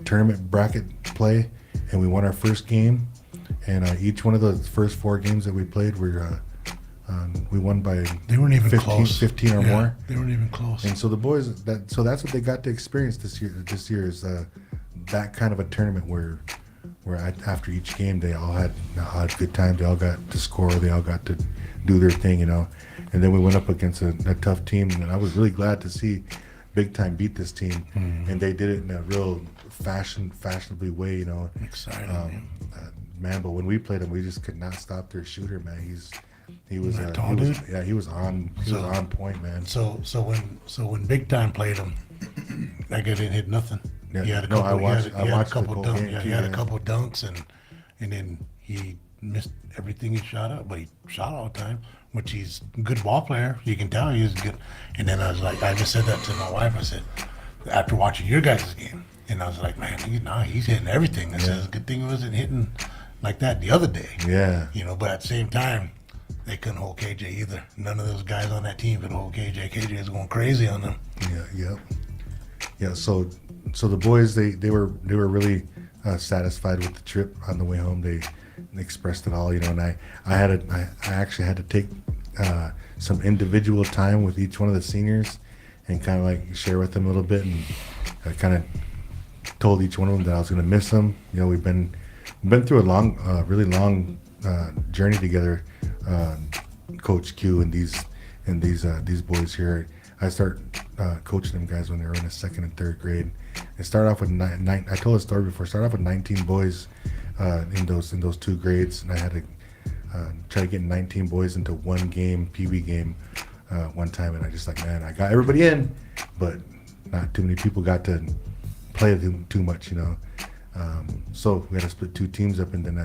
tournament bracket play, and we won our first game. And each one of the first 4 games that we played, we won by They weren't even 15 or more. They weren't even close. And so the boys, that's what they got to experience this year. This year is that kind of a tournament where after each game they all had a good time. They all got to score. They all got to do their thing, And then we went up against a tough team, and I was really glad to see Big Time beat this team, and they did it in a real fashionably way, Exciting. Man, but when we played him, we just could not stop their shooter, man. He was tall dude? he was on point, man. So when Big Time played him, that guy didn't hit nothing. Yeah, He had a no, couple. I watched he had a couple the whole dunks. game Yeah, too, he had a yeah. couple dunks, and then he missed everything he shot up, but he shot all the time, which he's a good ball player. You can tell he's good. And then I was like, I just said that to my wife. I said, after watching your guys' game, and I was like, man, he's hitting everything. I said, it's a good thing he wasn't hitting like that the other day. Yeah. But at the same time, they couldn't hold KJ either. None of those guys on that team could hold KJ. KJ is going crazy on them. Yeah. So the boys, they were really satisfied with the trip on the way home. They expressed it all, and I actually had to take some individual time with each one of the seniors and kind of like share with them a little bit, and I kind of told each one of them that I was going to miss them. We've been through a really long journey together, Coach Q and these boys here. I start coaching them guys when they were in the second and third grade. It started off with nine. I told a story before. Started off with 19 boys in those 2 grades, and I had to try to get 19 boys into one game, PB game, one time, and I just like, man, I got everybody in, but not too many people got to play too much, So we had to split 2 teams up, and then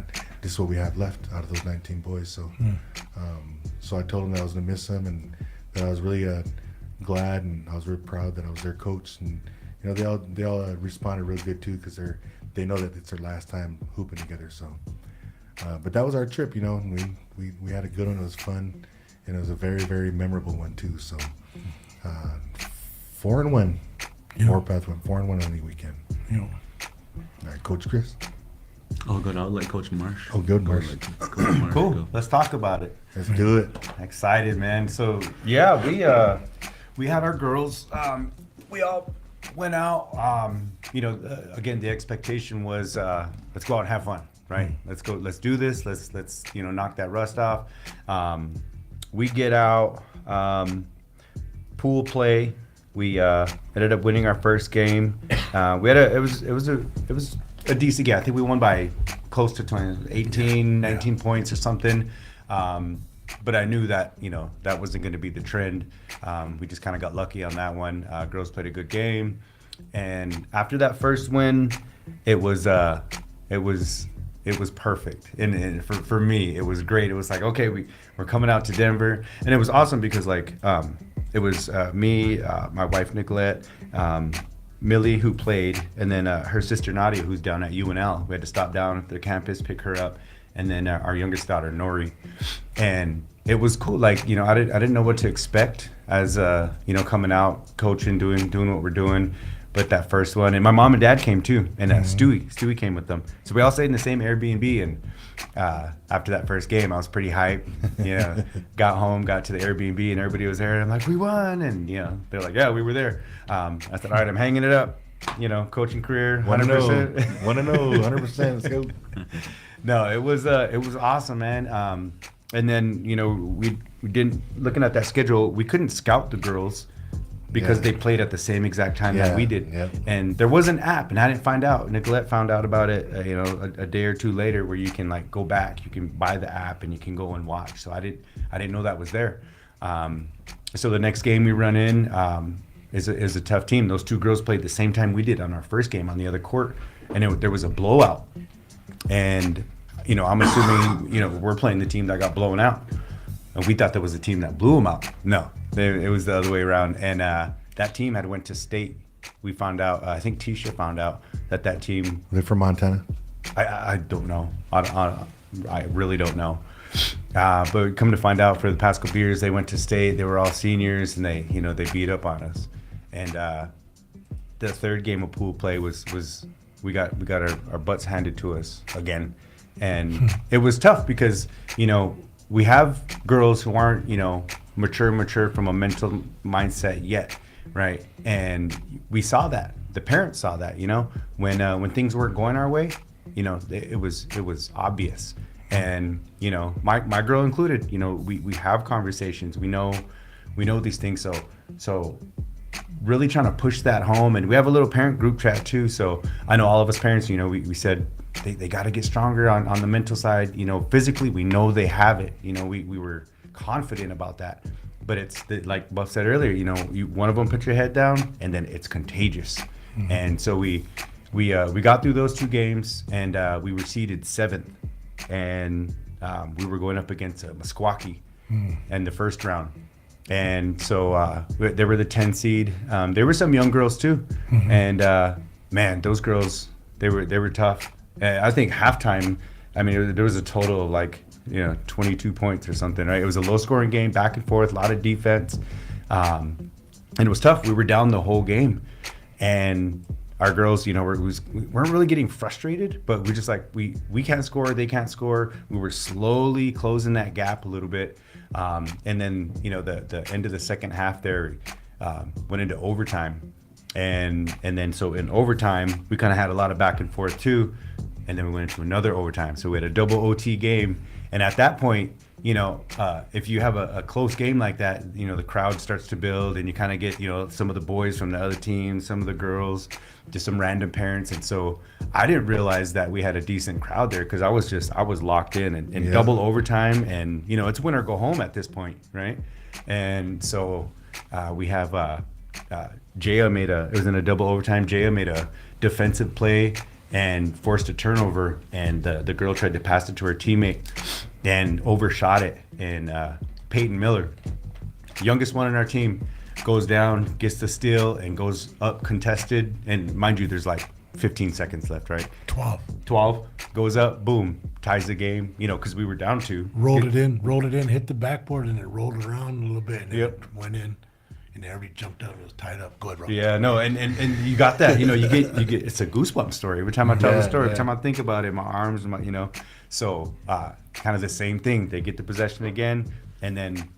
this is what we have left out of those 19 boys. So, so I told them that I was gonna miss them, and that I was really glad, and I was really proud that I was their coach, and they all responded real good too, because they know that it's their last time hooping together. So, but that was our trip, and we had a good one. It was fun, and it was a very, very memorable one too. So, 4-1. Warpath went 4-1 on the weekend. Yeah. All right, Coach Chris. Oh, good. I'll let Coach Marsh. Oh, good, Marsh. Coach Marsh Cool. go. Let's talk about it. Let's do it. Excited, man. So yeah, we had our girls. We all went out. Again, the expectation was let's go out and have fun, right? Let's go. Let's do this. Let's knock that rust off. We get out. Pool play. We ended up winning our first game. It was a decent game. I think we won by close to 19 points or something. But I knew that that wasn't going to be the trend. We just kind of got lucky on that one. Girls played a good game, and after that first win, it was perfect. And for me, it was great. It was like, okay, we're coming out to Denver, and it was awesome because it was me, my wife Nicolette, Millie, who played, and then her sister Nadia, who's down at UNL. We had to stop down at their campus, pick her up, and then our youngest daughter Nori. And it was cool. I didn't know what to expect as coming out, coaching, doing what we're doing. But that first one, and my mom and dad came too, and Stewie came with them. So we all stayed in the same Airbnb, and after that first game, I was pretty hyped. Got home, got to the Airbnb, and everybody was there. And I'm like, we won, and they're like, yeah, we were there. I said, all right, I'm hanging it up. Coaching career, 100%. 100%. Let's go. No, it was awesome, man. And then we didn't, looking at that schedule, we couldn't scout the girls because they played at the same exact time that we did. Yeah. And there was an app, and I didn't find out. Nicolette found out about it, a day or two later, where you can go back, you can buy the app, and you can go and watch. So I didn't know that was there. So the next game we run in is a tough team. Those 2 girls played the same time we did on our first game on the other court, and there was a blowout. And I'm assuming we're playing the team that got blown out, and we thought that was the team that blew them out. No, it was the other way around. And that team had went to state. We found out. I think Tisha found out that team. They're from Montana. I don't know. I really don't know. But come to find out, for the past couple years, they went to state. They were all seniors, and they beat up on us. And the third game of pool play was we got our butts handed to us again. And it was tough because we have girls who aren't mature from a mental mindset yet, right? And we saw that. The parents saw that. When things weren't going our way, it was obvious. And my girl included. We have conversations. We know these things. So really trying to push that home. And we have a little parent group chat too. So I know all of us parents. We said they got to get stronger on the mental side. Physically we know they have it. We were confident about that. But it's like Buff said earlier. One of them put your head down, and then it's contagious. Mm-hmm. And so we got through those 2 games, and we were seeded 7th. And we were going up against Meskwaki in the first round. And so they were the 10 seed. There were some young girls too. And man, those girls, they were tough. I think halftime, I mean, there was a total of like, 22 points or something, right? It was a low scoring game, back and forth, a lot of defense. And it was tough. We were down the whole game. And our girls, we weren't really getting frustrated, but we just like, we can't score, they can't score. We were slowly closing that gap a little bit. And then, the end of the second half there went into overtime. And then so in overtime, we kind of had a lot of back and forth too. And then we went into another overtime. So we had a double OT game. And at that point, if you have a close game like that, the crowd starts to build and you kind of get, some of the boys from the other team, some of the girls, just some random parents. And so I didn't realize that we had a decent crowd there because I was locked in and double overtime. And, it's win or go home at this point, right? And so we have Jaya it was in a double overtime. Jaya made a defensive play and forced a turnover, and the girl tried to pass it to her teammate and overshot it. And Peyton Miller, youngest one on our team, goes down, gets the steal, and goes up contested. And mind you, there's like 15 seconds left, right? 12. Goes up, boom, ties the game, because we were down 2. Rolled it in, hit the backboard, and it rolled around a little bit, and it went in. And everybody jumped up. It was tied up. Go ahead, Rob. Yeah, no, and you got that. You get. It's a goosebump story every time I tell the story. Every time I think about it, my arms, So kind of the same thing. They get the possession again, and then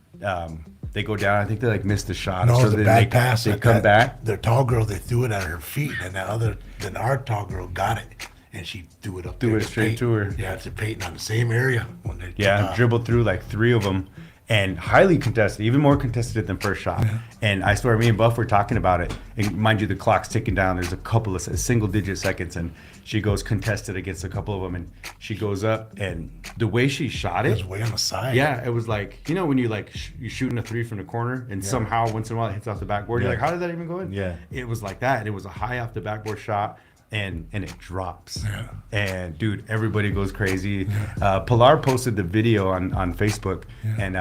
they go down. I think they like missed the shot. No, it was so a bad pass. They come back. Their tall girl, they threw it at her feet, and then our tall girl got it, and she threw it up. Threw it straight to her. Yeah, to Peyton on the same area. When they dribbled through like 3 of them. And highly contested, even more contested than first shot. Yeah. And I swear, me and Buff were talking about it. And mind you, the clock's ticking down. There's a couple of single-digit seconds, and she goes contested against a couple of them, and she goes up, and the way she shot it was way on the side. Yeah, it was like, when you like you're shooting a 3 from the corner, and somehow once in a while it hits off the backboard. You're like, how did that even go in? Yeah, it was like that. It was a high off the backboard shot. And it drops. Yeah. And dude, everybody goes crazy. Yeah. Pilar posted the video on Facebook, and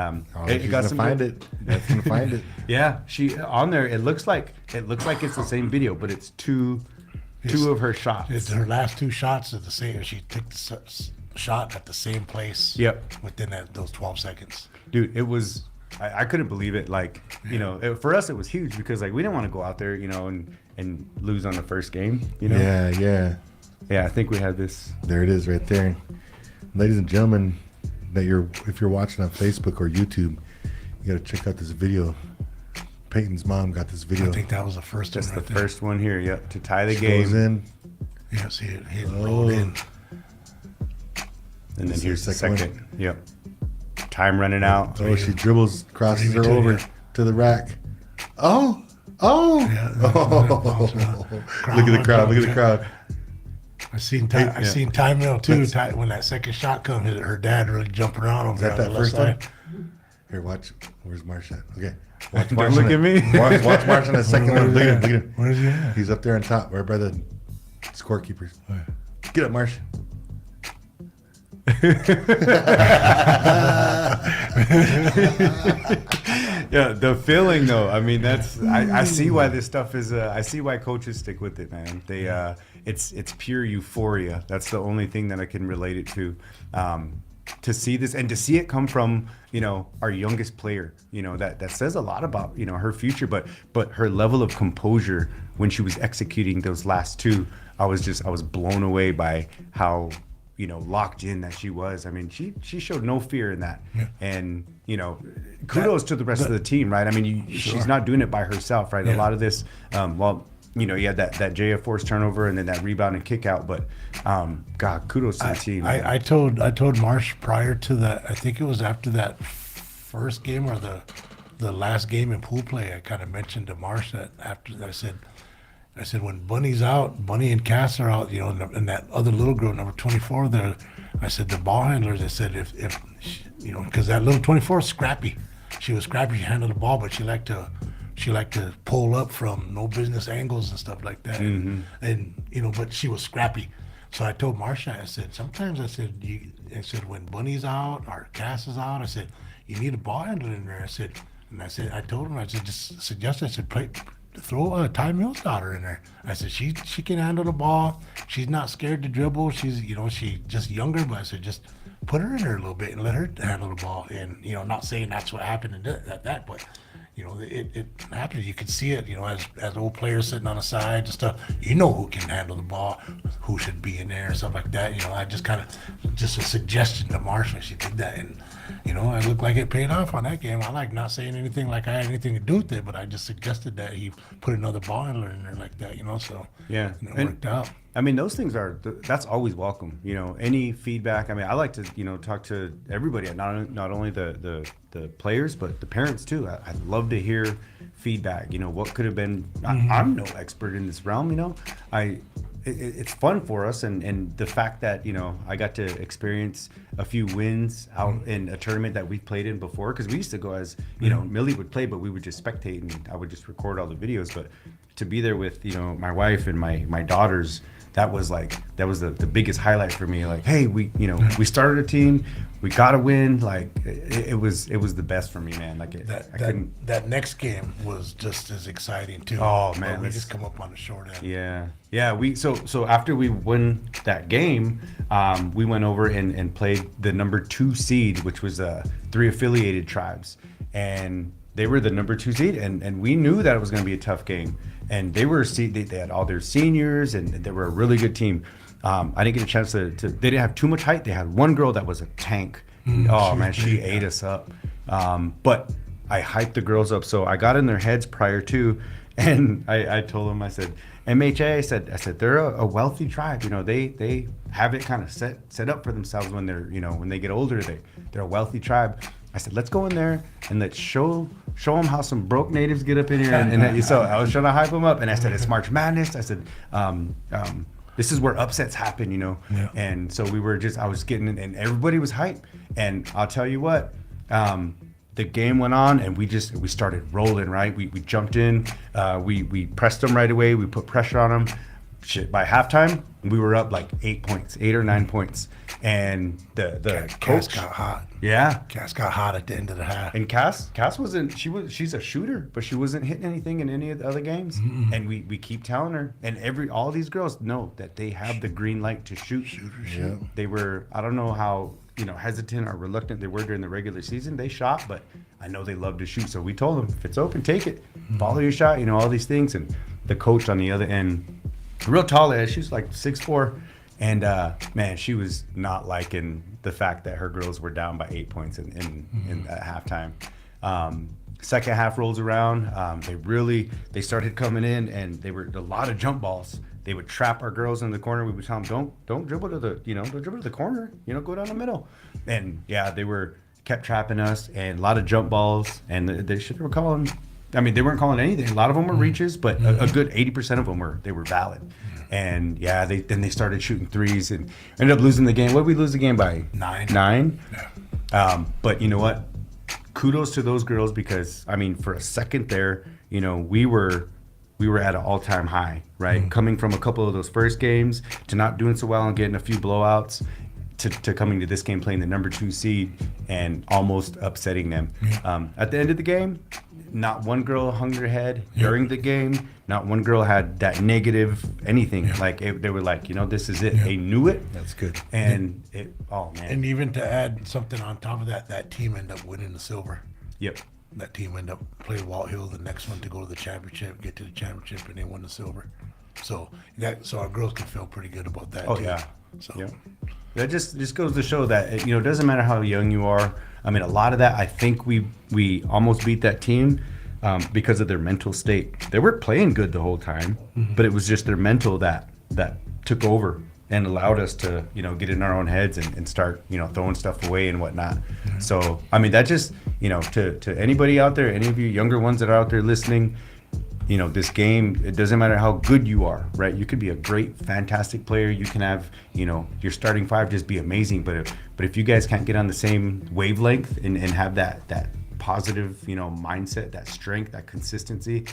it got some. That's gonna find it. Yeah, she on there. It looks like it's the same video, but it's two of her shots. It's her last 2 shots are the same. She took the shot at the same place. Yep. Within those 12 seconds. Dude, it was. I couldn't believe it. Like, for us it was huge because like we didn't want to go out there, and lose on the first game. Yeah. Yeah, I think we had this. There it is, right there, ladies and gentlemen. If you're watching on Facebook or YouTube, you got to check out this video. Peyton's mom got this video. I think that was the first. That's one the first one here. Yep, to tie the game. Goes in. Yeah, see it hit and rolled in. And then here's the second. Yep. Time running out. Oh, she dribbles, crosses her over to the rack. Oh. Yeah, Look at the crowd. I seen Time Mill too. When that second shot comes, her dad really jumping around over there. Is that on the first left side. one? Here, watch. Where's Marsh at? Okay. Watch Don't look at me. Watch Marsh on the second one. Look at him. Where's he at? He's up there on top, right by the scorekeepers. Oh, yeah. Get up, Marsh. Yeah, the feeling though. I mean, I see why this stuff is. I see why coaches stick with it, man. It's pure euphoria. That's the only thing that I can relate it to. To see this and to see it come from our youngest player, that says a lot about her future, but her level of composure when she was executing those last 2. I was blown away by how locked in that she was. I mean, she showed no fear in that. Yeah. And, kudos to the rest of the team, right? I mean, she's not doing it by herself, right? Yeah. A lot of this, you had that Jaya forced turnover and then that rebound and kick out, but God, kudos to the team. I told Marsh prior to that, I think it was after that first game or the last game in pool play, I kind of mentioned to Marsh that after I said, when Bunny's out, Bunny and Cass are out, and that other little girl, number 24 there, I said, the ball handlers, I said, if because that little 24 is scrappy. She was scrappy, she handled the ball, but she liked to pull up from no business angles and stuff like that. Mm-hmm. And but she was scrappy. So I told Marsha, I said, sometimes I said, when Bunny's out or Cass is out, I said, you need a ball handler in there. I told him, I said, just suggest, I said, throw Ty Mills daughter in there. I said, she can handle the ball. She's not scared to dribble. She's, she's just younger, but I said, just put her in there a little bit and let her handle the ball. And, not saying that's what happened and that, but, it happens. You could see it, as old players sitting on the side and stuff, who can handle the ball, who should be in there, stuff like that. I just kind of, just a suggestion to Marshall. She did that. And, it looked like it paid off on that game. I like not saying anything like I had anything to do with it, but I just suggested that he put another ball handler in there like that, so Yeah. it worked out. I mean, those things that's always welcome. Any feedback. I mean, I like to, talk to everybody, not only the players, but the parents too. I'd love to hear feedback. What could have been. I'm no expert in this realm. It's fun for us, and the fact that I got to experience a few wins out in a tournament that we played in before, because we used to go as Millie would play, but we would just spectate and I would just record all the videos. But to be there with my wife and my daughters, that was the biggest highlight for me. Like, hey, we started a team, we got to win. Like it was the best for me, man. Like that next game was just as exciting too. Oh man, but we just come up on the short end. Yeah. We so after we won that game, we went over and played the number 2 seed, which was 3 affiliated tribes, and they were the number 2 seed, and we knew that it was going to be a tough game. And they had all their seniors, and they were a really good team. I didn't get a chance to they didn't have too much height. They had one girl that was a tank. She ate us up. But I hyped the girls up, so I got in their heads prior to, and I told them, I said, MHA, I said they're a wealthy tribe. They have it kind of set up for themselves when they're when they get older. They're a wealthy tribe. I said, let's go in there and let's show them how some broke natives get up in here. And so I was trying to hype them up. And I said, it's March Madness. I said, this is where upsets happen, Yeah. And so I was getting, and everybody was hyped. And I'll tell you what, the game went on, and we started rolling, right? We jumped in, we pressed them right away. We put pressure on them. Shit, by halftime, we were up like 8 or 9 points. And the Cass coach got hot. Yeah. Cass got hot at the end of the half. And Cass wasn't, she's a shooter, but she wasn't hitting anything in any of the other games. Mm-hmm. And we keep telling her, and all these girls know that they have the green light to shoot. Yeah. They were, I don't know how, hesitant or reluctant they were during the regular season. They shot, but I know they love to shoot. So we told them, if it's open, take it. Follow your shot, all these things. And the coach on the other end, real tall lady, she was like 6'4". And man, she was not liking the fact that her girls were down by 8 points in at halftime. Second half rolls around. They started coming in, and they were a lot of jump balls. They would trap our girls in the corner. We would tell them, don't dribble to the don't dribble to the corner. Go down the middle. And yeah, they kept trapping us, and a lot of jump balls. And they should have calling. I mean, they weren't calling anything. A lot of them were reaches, but a good 80% of them were valid. And yeah, then they started shooting threes and ended up losing the game. What did we lose the game by? 9. Yeah. But you know what? Kudos to those girls, because I mean, for a second there, we were at an all-time high, right? Mm-hmm. Coming from a couple of those first games to not doing so well and getting a few blowouts, to coming to this game playing the number 2 seed and almost upsetting them. Yeah. At the end of the game, not one girl hung their head during the game. Not one girl had that negative anything. Yeah. Like they were like, this is it. Yeah. They knew it. That's good. And man. And even to add something on top of that team ended up winning the silver. Yep. That team ended up playing Walt Hill, the next one to go to the championship, get to the championship, and they won the silver. So our girls can feel pretty good about that. Oh too. Yeah. So yeah. That just goes to show that it doesn't matter how young you are. I mean, a lot of that, I think we almost beat that team because of their mental state. They were playing good the whole time, but it was just their mental that took over and allowed us to get in our own heads and start throwing stuff away and whatnot. Mm-hmm. So I mean, that just to anybody out there, any of you younger ones that are out there listening, this game, it doesn't matter how good you are, right? You could be a great, fantastic player. You can have, your starting five just be amazing. But if you guys can't get on the same wavelength and have that positive, mindset, that strength, that consistency,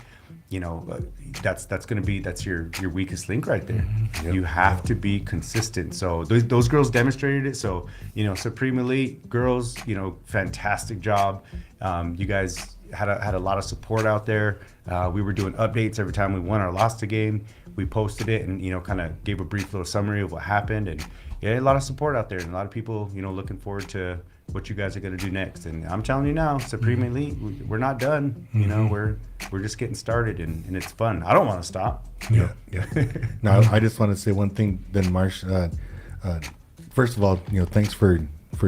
that's your weakest link right there. Yep. You have to be consistent. So those girls demonstrated it. So, Supreme Elite girls, fantastic job. You guys had a lot of support out there. We were doing updates every time we won or lost a game. We posted it and, kind of gave a brief little summary of what happened. And yeah, a lot of support out there and a lot of people, looking forward to what you guys are going to do next. And I'm telling you now, Supreme Elite, we're not done. We're just getting started and it's fun. I don't want to stop. Yeah. Now, I just want to say one thing then, Marsh. First of all, thanks for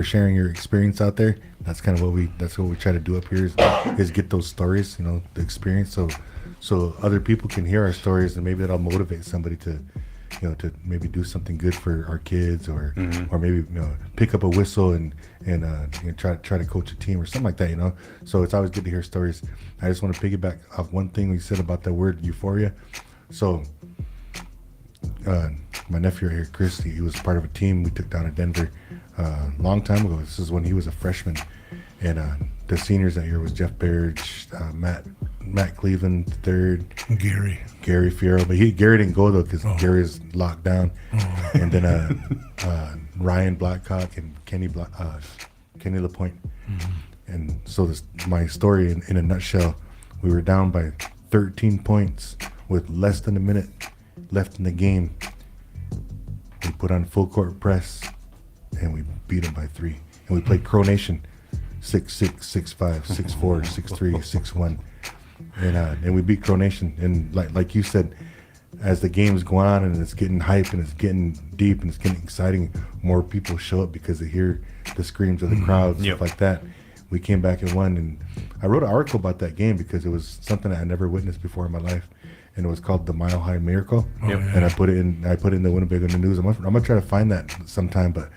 sharing your experience out there. That's kind of what we try to do up here is get those stories, the experience, so other people can hear our stories and maybe that'll motivate somebody to maybe do something good for our kids or maybe pick up a whistle and try to coach a team or something like that. So it's always good to hear stories. I just want to piggyback off one thing we said about that word euphoria. So my nephew right here, Chris, he was part of a team we took down to Denver a long time ago. This is when he was a freshman, and the seniors that year was Jeff Barrage, Matt Cleveland third, Gary Fierro, but Gary didn't go though because Gary is locked down, and then Ryan Blackcock and Kenny LaPointe, and so my story in a nutshell, we were down by 13 points with less than a minute left in the game. We put on full court press and we beat them by 3, and we played Crow Nation 6-6, 6-5, 6-4, 6-3, 6-1. And we beat Crow Nation. And like you said, as the game's going on and it's getting hype and it's getting deep and it's getting exciting, more people show up because they hear the screams of the crowd, stuff like that. We came back and won. And I wrote an article about that game because it was something I never witnessed before in my life. And it was called the Mile High Miracle. And I put it in the Winnebago in the news. I'm gonna try to find that sometime. But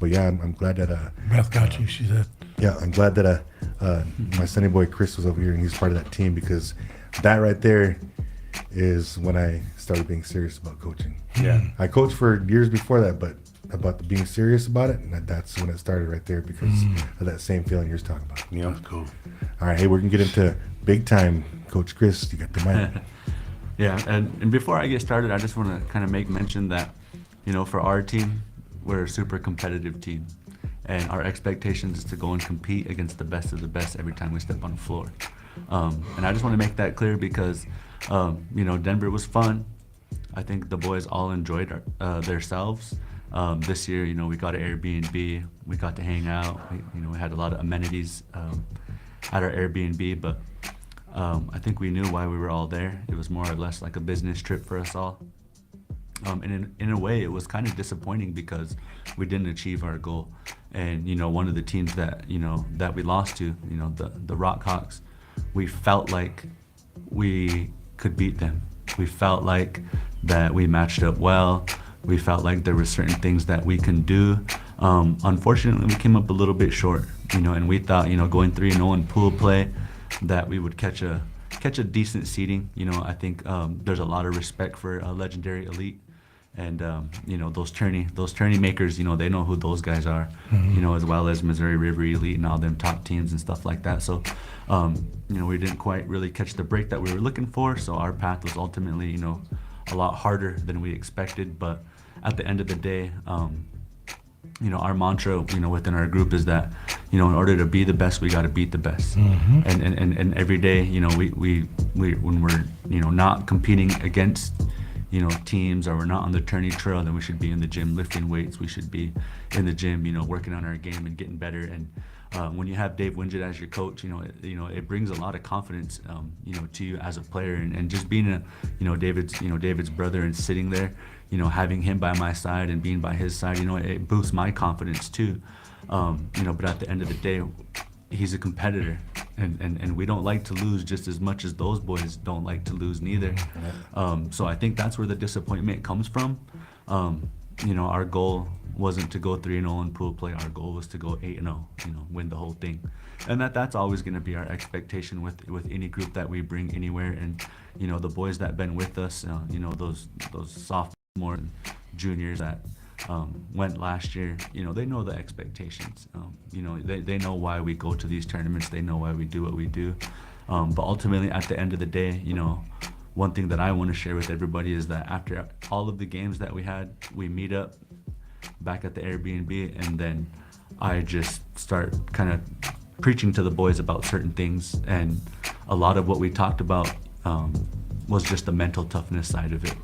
yeah, I'm glad that Beth got you, she said. Yeah, I'm glad that my sunny boy Chris was over here and he's part of that team, because that right there is when I started being serious about coaching. Yeah. I coached for years before that, but about being serious about it, and that's when it started right there because of that same feeling you're talking about. Yeah, that's cool. All right, hey, we're gonna get into big time. Coach Chris, you got the mic. Yeah, and before I get started, I just want to kind of make mention that, for our team, we're a super competitive team. And our expectation is to go and compete against the best of the best every time we step on the floor. And I just want to make that clear because, Denver was fun. I think the boys all enjoyed themselves. This year, we got an Airbnb. We got to hang out. We had a lot of amenities at our Airbnb, but I think we knew why we were all there. It was more or less like a business trip for us all. And in a way, it was kind of disappointing because we didn't achieve our goal. And one of the teams that that we lost to, the Rockhawks, we felt like we could beat them. We felt like that we matched up well. We felt like there were certain things that we can do. Unfortunately, we came up a little bit short. And we thought, going 3-0 in pool play, that we would catch a decent seeding. I think there's a lot of respect for Legendary Elite. And those tourney makers, they know who those guys are, as well as Missouri River Elite and all them top teams and stuff like that. So, we didn't quite really catch the break that we were looking for. So our path was ultimately, a lot harder than we expected. But at the end of the day, our mantra, within our group is that, in order to be the best, we got to beat the best. And every day, we when we're, not competing against teams, or we're not on the tourney trail, then we should be in the gym lifting weights. We should be in the gym, working on our game and getting better. And when you have Dave Winget as your coach, it brings a lot of confidence, to you as a player. And just being David's brother and sitting there, having him by my side and being by his side, it boosts my confidence too. But at the end of the day, he's a competitor, and we don't like to lose just as much as those boys don't like to lose neither. So I think that's where the disappointment comes from. Our goal wasn't to go 3-0 in pool play. Our goal was to go 8-0, win the whole thing. And that's always going to be our expectation with any group that we bring anywhere. And, the boys that been with us, those sophomore and juniors that went last year, you know, they know the expectations. You know, they know why we go to these tournaments. They know why we do what we do. But ultimately, at the end of the day, you know, one thing that I want to share with everybody is that after all of the games that we had, we meet up back at the Airbnb, and then I just start kind of preaching to the boys about certain things. And a lot of what we talked about was just the mental toughness side of it.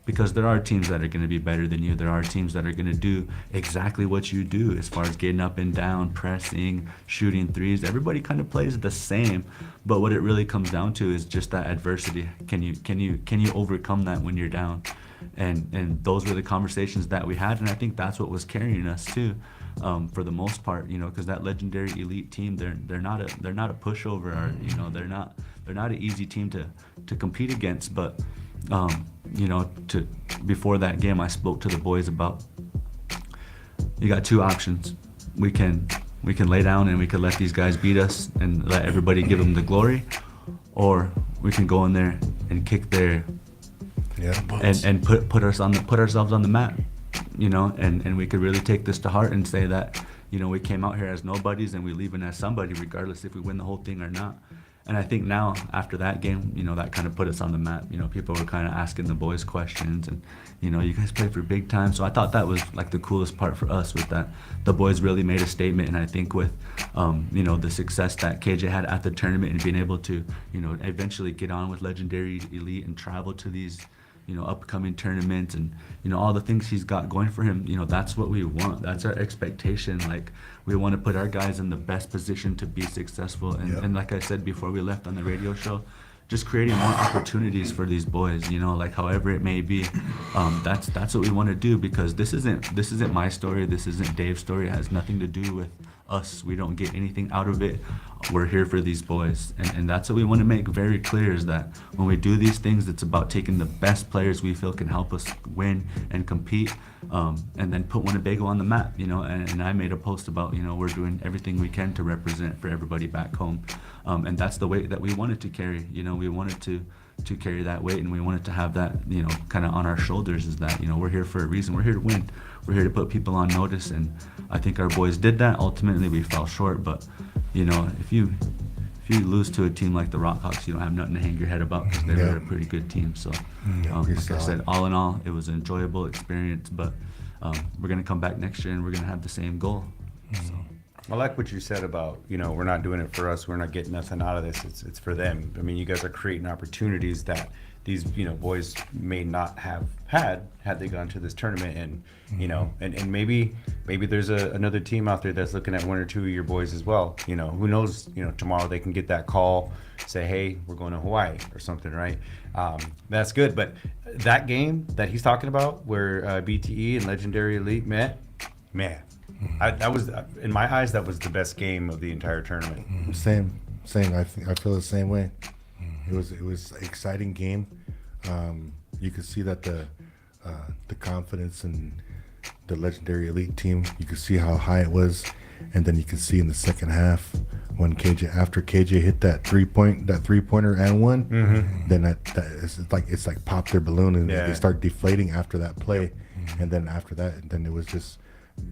Because there are teams that are going to be better than you. There are teams that are going to do exactly what you do as far as getting up and down, pressing, shooting threes. Everybody kind of plays the same, but what it really comes down to is just that adversity. Can you overcome that when you're down? And those were the conversations that we had, and I think that's what was carrying us too, for the most part. You know, because that legendary elite team, they're not a pushover, or you know, they're not an easy team to compete against, but. You know, before that game, I spoke to the boys about, you got two options. We can lay down and we can let these guys beat us and let everybody give them the glory, or we can go in there and kick their and put ourselves on the map. You know, and we could really take this to heart and say that, you know, we came out here as nobodies and we leaving as somebody, regardless if we win the whole thing or not. And I think now, after that game, you know, that kind of put us on the map. You know, people were kind of asking the boys questions, and, you know, you guys play for big time. So I thought that was like the coolest part for us, was that the boys really made a statement. And I think with, you know, the success that KJ had at the tournament and being able to, you know, eventually get on with Legendary Elite and travel to these, you know, upcoming tournaments and, you know, all the things he's got going for him, you know, that's what we want. That's our expectation. Like, we want to put our guys in the best position to be successful. And like I said before we left on the radio show, just creating more opportunities for these boys, you know, like however it may be. That's what we want to do, because this isn't my story. This isn't Dave's story. It has nothing to do with us. We don't get anything out of it. We're here for these boys. And that's what we want to make very clear, is that when we do these things, it's about taking the best players we feel can help us win and compete, and then put Winnebago on the map, you know. And I made a post about, you know, we're doing everything we can to represent for everybody back home. And that's the weight that we wanted to carry. You know, we wanted to carry that weight, and we wanted to have that, you know, kind of on our shoulders, is that, you know, we're here for a reason. We're here to win. We're here to put people on notice, and I think our boys did that. Ultimately, we fell short, but, you know, if you lose to a team like the Rockhawks, you don't have nothing to hang your head about, because they were a pretty good team. So, like I said, all in all, it was an enjoyable experience, but we're going to come back next year, and we're going to have the same goal. So. I like what you said about, you know, we're not doing it for us. We're not getting nothing out of this. It's for them. I mean, you guys are creating opportunities that these, you know, boys may not have had they gone to this tournament. And, you know, and maybe there's another team out there that's looking at one or two of your boys as well. You know, who knows, you know, tomorrow they can get that call, say, hey, we're going to Hawaii or something, right? That's good. But that game that he's talking about, where BTE and Legendary Elite met, man, that was, in my eyes, that was the best game of the entire tournament. Same. I feel the same way. It was an exciting game. You could see that the confidence in the Legendary Elite team. You could see how high it was, and then you could see in the second half when after KJ hit that three-pointer and one, then it's like pop their balloon, and they start deflating after that play, and then after that, then it was just,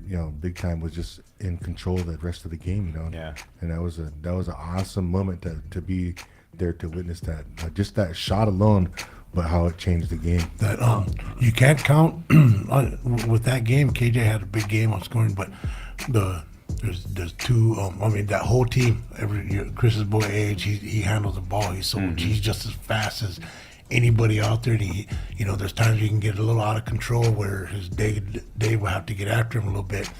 you know, Big Time was just in control of the rest of the game, you know. Yeah. And that was an awesome moment to be there to witness that. Just that shot alone, but how it changed the game. That you can't count with that game. KJ had a big game on scoring, but there's two. I mean, that whole team. Chris's boy Age, he handles the ball. He's just as fast as anybody out there. And he, you know, there's times you can get a little out of control where Dave will have to get after him a little bit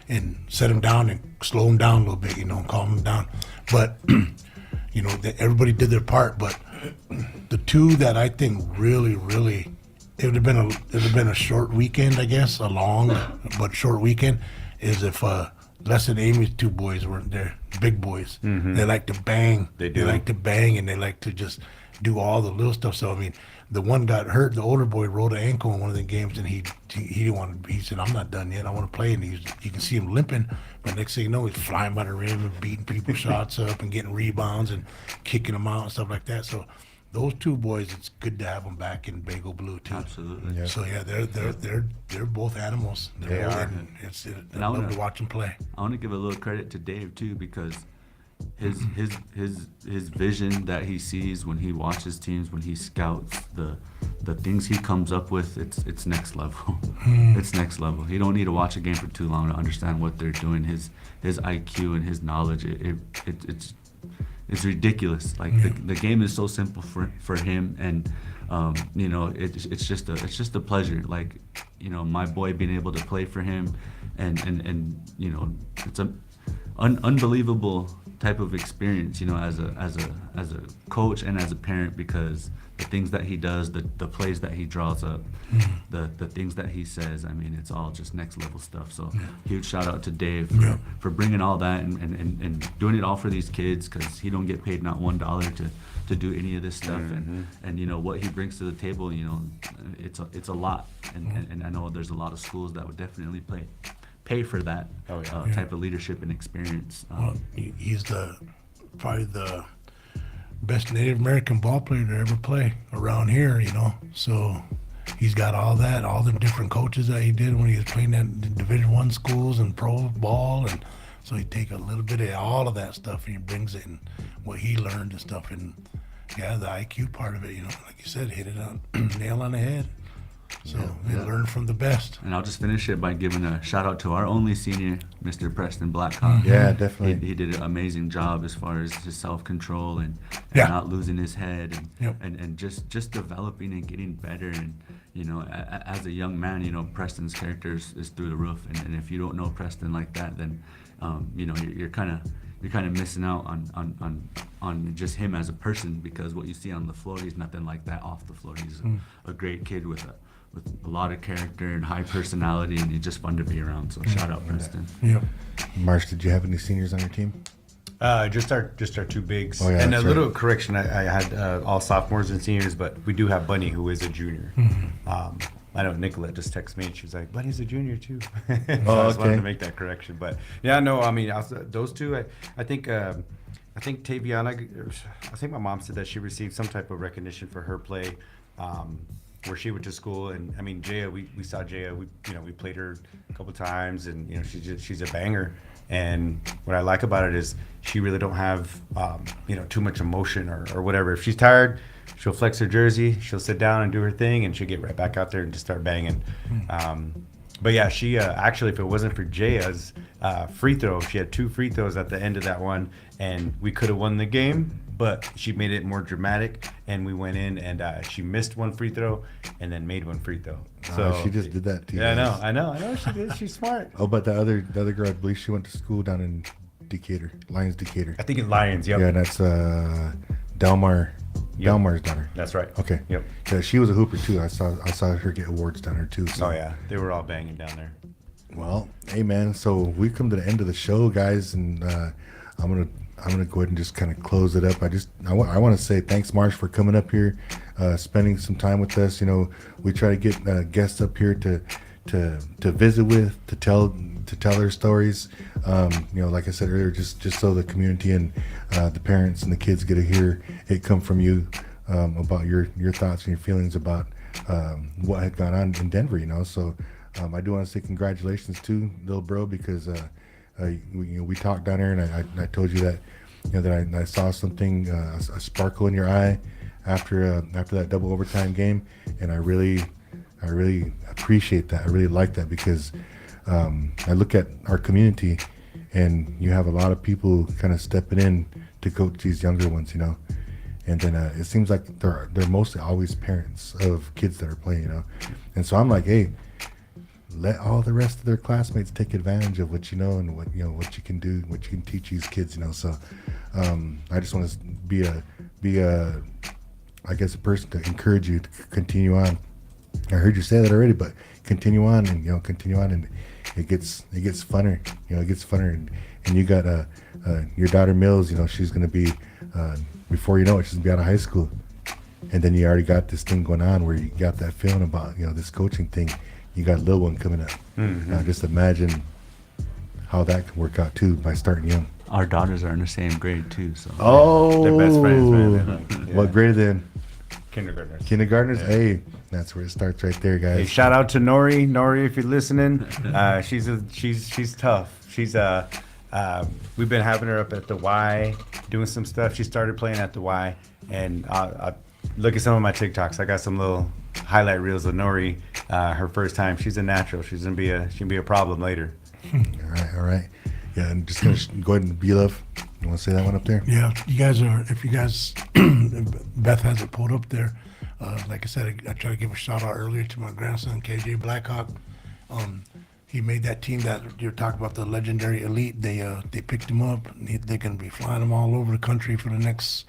and set him down and slow him down a little bit, you know, and calm him down. But you know, everybody did their part. But the two that I think really, it would have been a short weekend, I guess, a long but short weekend, is if Les and Amy's two boys weren't there. Big boys. They like to bang. They do. They like to bang, and they like to just do all the little stuff. So I mean, the one got hurt. The older boy rolled an ankle in one of the games, and he didn't want to. He said, "I'm not done yet. I want to play." And you can see him limping, but next thing you know, he's flying by the rim and beating people shots up and getting rebounds and kicking them out and stuff like that. So those two boys, it's good to have them back in Bagel Blue too. Absolutely. Yeah. So yeah, they're both animals. They are. And it's I And I love wanna- to watch them play. I want to give a little credit to Dave too, because his vision that he sees when he watches teams, when he scouts, the things he comes up with, it's next level. It's next level. You don't need to watch a game for too long to understand what they're doing. His IQ and his knowledge, it's ridiculous. Like the game is so simple for him, and you know, it's just a pleasure. Like, you know, my boy being able to play for him, and you know, it's a unbelievable type of experience, you know, as a coach and as a parent, because the things that he does, the plays that he draws up, the things that he says, I mean, it's all just next level stuff. So huge shout out to Dave for bringing all that and doing it all for these kids, because he don't get paid not $1 to do any of this stuff. And you know what he brings to the table, you know, it's a lot, and I know there's a lot of schools that would definitely pay for that type of leadership and experience. Well, he's probably the best Native American ball player to ever play around here, you know. So he's got all that, all the different coaches that he did when he was playing at Division I schools and pro ball, and so he take a little bit of all of that stuff and he brings it and what he learned and stuff, and yeah, the IQ part of it, you know, like you said, hit it on nail on the head. So they learn from the best. And I'll just finish it by giving a shout out to our only senior, Mr. Preston Blackhawk. Yeah, definitely. He did an amazing job as far as his self-control and not losing his head, and just developing and getting better. And you know, as a young man, you know, Preston's character is through the roof. And if you don't know Preston like that, then you know, you're kind of missing out on just him as a person, because what you see on the floor, he's nothing like that off the floor. He's a great kid with a lot of character and high personality, and he's just fun to be around. So shout out Preston. Yep. Marsh, did you have any seniors on your team? Just our two bigs. Oh, yeah, and a that's little right. correction, I had all sophomores and seniors, but we do have Bunny, who is a junior. I know Nicolette just texted me and she was like, Bunny's a junior too. So I just wanted okay. to make that correction. But yeah, no, I mean, those two, I think Taviana, I think my mom said that she received some type of recognition for her play, where she went to school. And I mean, Jaya, we saw Jaya, we played her a couple times, and you know, she's a banger. And what I like about it is she really don't have too much emotion or whatever. If she's tired, she'll flex her jersey, she'll sit down and do her thing, and she'll get right back out there and just start banging. But yeah, she actually, if it wasn't for Jaya's free throw, she had 2 free throws at the end of that one, and we could have won the game, but she made it more dramatic, and we went in, and she missed 1 free throw and then made 1 free throw. So She just did that to you. yeah, guys. I know she did. She's smart. Oh, but the other girl, I believe she went to school down in Decatur, Lions Decatur. I think it's Lions. Yep. Yeah, and that's Delmar's daughter. That's right. Okay. Yep. Yeah, she was a hooper too. I saw her get awards down there too. So. Oh yeah, they were all banging down there. Well, hey man, so we've come to the end of the show, guys, and I'm gonna go ahead and just kind of close it up. I want to say thanks, Marsh, for coming up here, spending some time with us. You know, we try to get guests up here to visit with, to tell their stories. You know, like I said earlier, just so the community and the parents and the kids get to hear it come from you about your thoughts and your feelings about what had gone on in Denver. You know, so I do want to say congratulations to little bro, because we talked down there, and I told you that, you know, that I saw something, a sparkle in your eye after that double overtime game, and I really appreciate that. I really like that, because I look at our community, and you have a lot of people kind of stepping in to coach these younger ones, you know, and then it seems like they're mostly always parents of kids that are playing, you know, and so I'm like, hey, let all the rest of their classmates take advantage of what you know, and what you can do, what you can teach these kids, you know. So I just want to be a I guess a person to encourage you to continue on. I heard you say that already, but continue on, and continue on, and it gets funner, it gets funner, and you got your daughter Mills, she's gonna be before you know it, she's gonna be out of high school, and then you already got this thing going on where you got that feeling about this coaching thing. You got a little one coming up. Mm-hmm. Now just imagine how that can work out too by starting young. Our daughters are in the same grade too, so Oh, They're best friends, man. They're like, What grade are they in? Kindergartners. Kindergartners. Hey, that's where it starts right there, guys. Hey, shout out to Nori. Nori, if you're listening, she's tough. We've been having her up at the Y doing some stuff. She started playing at the Y, and I look at some of my TikToks. I got some little highlight reels of Nori. Her first time. She's a natural. She's gonna be a problem later. All right. Yeah, I'm just gonna go ahead and BLUV. You want to say that one up there? Yeah, if you guys, Beth has it pulled up there. Like I said, I tried to give a shout out earlier to my grandson, KJ Blackhawk. He made that team that you're talking about, the legendary elite. They picked him up. And they're going to be flying him all over the country for the next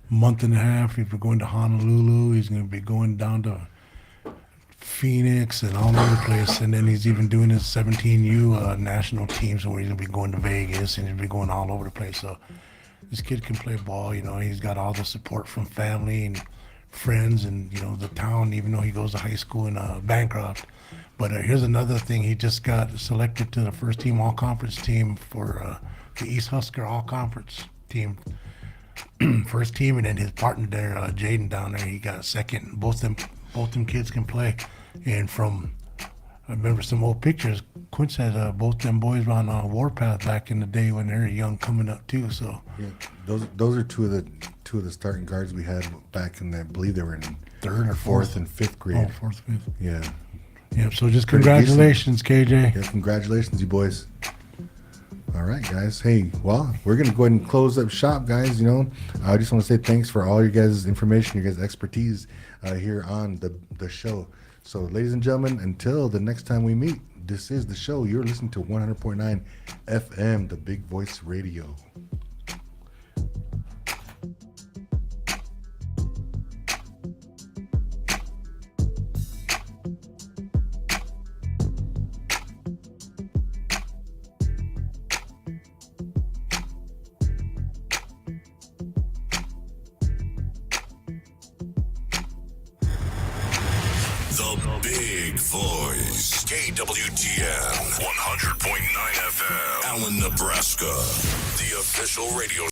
month and a half. He's going to Honolulu. He's going to be going down to Phoenix and all over the place. And then he's even doing his 17U national teams where he's going to be going to Vegas and he's going to be going all over the place. So this kid can play ball. He's got all the support from family and friends and, the town, even though he goes to high school in Bancroft. But here's another thing. He just got selected to the first team all-conference team for the East Husker all-conference team. First team, and then his partner there, Jaden down there, he got second. Both them kids can play. And I remember some old pictures. Quinn said both them boys were on Warpath back in the day when they were young, coming up too. So Yeah, those are two of the starting guards we had back in. I believe they were in third or fourth and fifth grade. Oh, fourth, fifth. Yeah. Yeah. So just Pretty congratulations, KJ. Yeah, congratulations, you boys. All right, guys. Hey, well, we're going to go ahead and close up shop, guys. I just want to say thanks for all your guys' information, your guys' expertise here on the show. So, ladies and gentlemen, until the next time we meet, this is the show. You're listening to 100.9 FM, the Big Voice Radio. The Big Voice. KWTN 100.9 FM. Allen, Nebraska. The official radio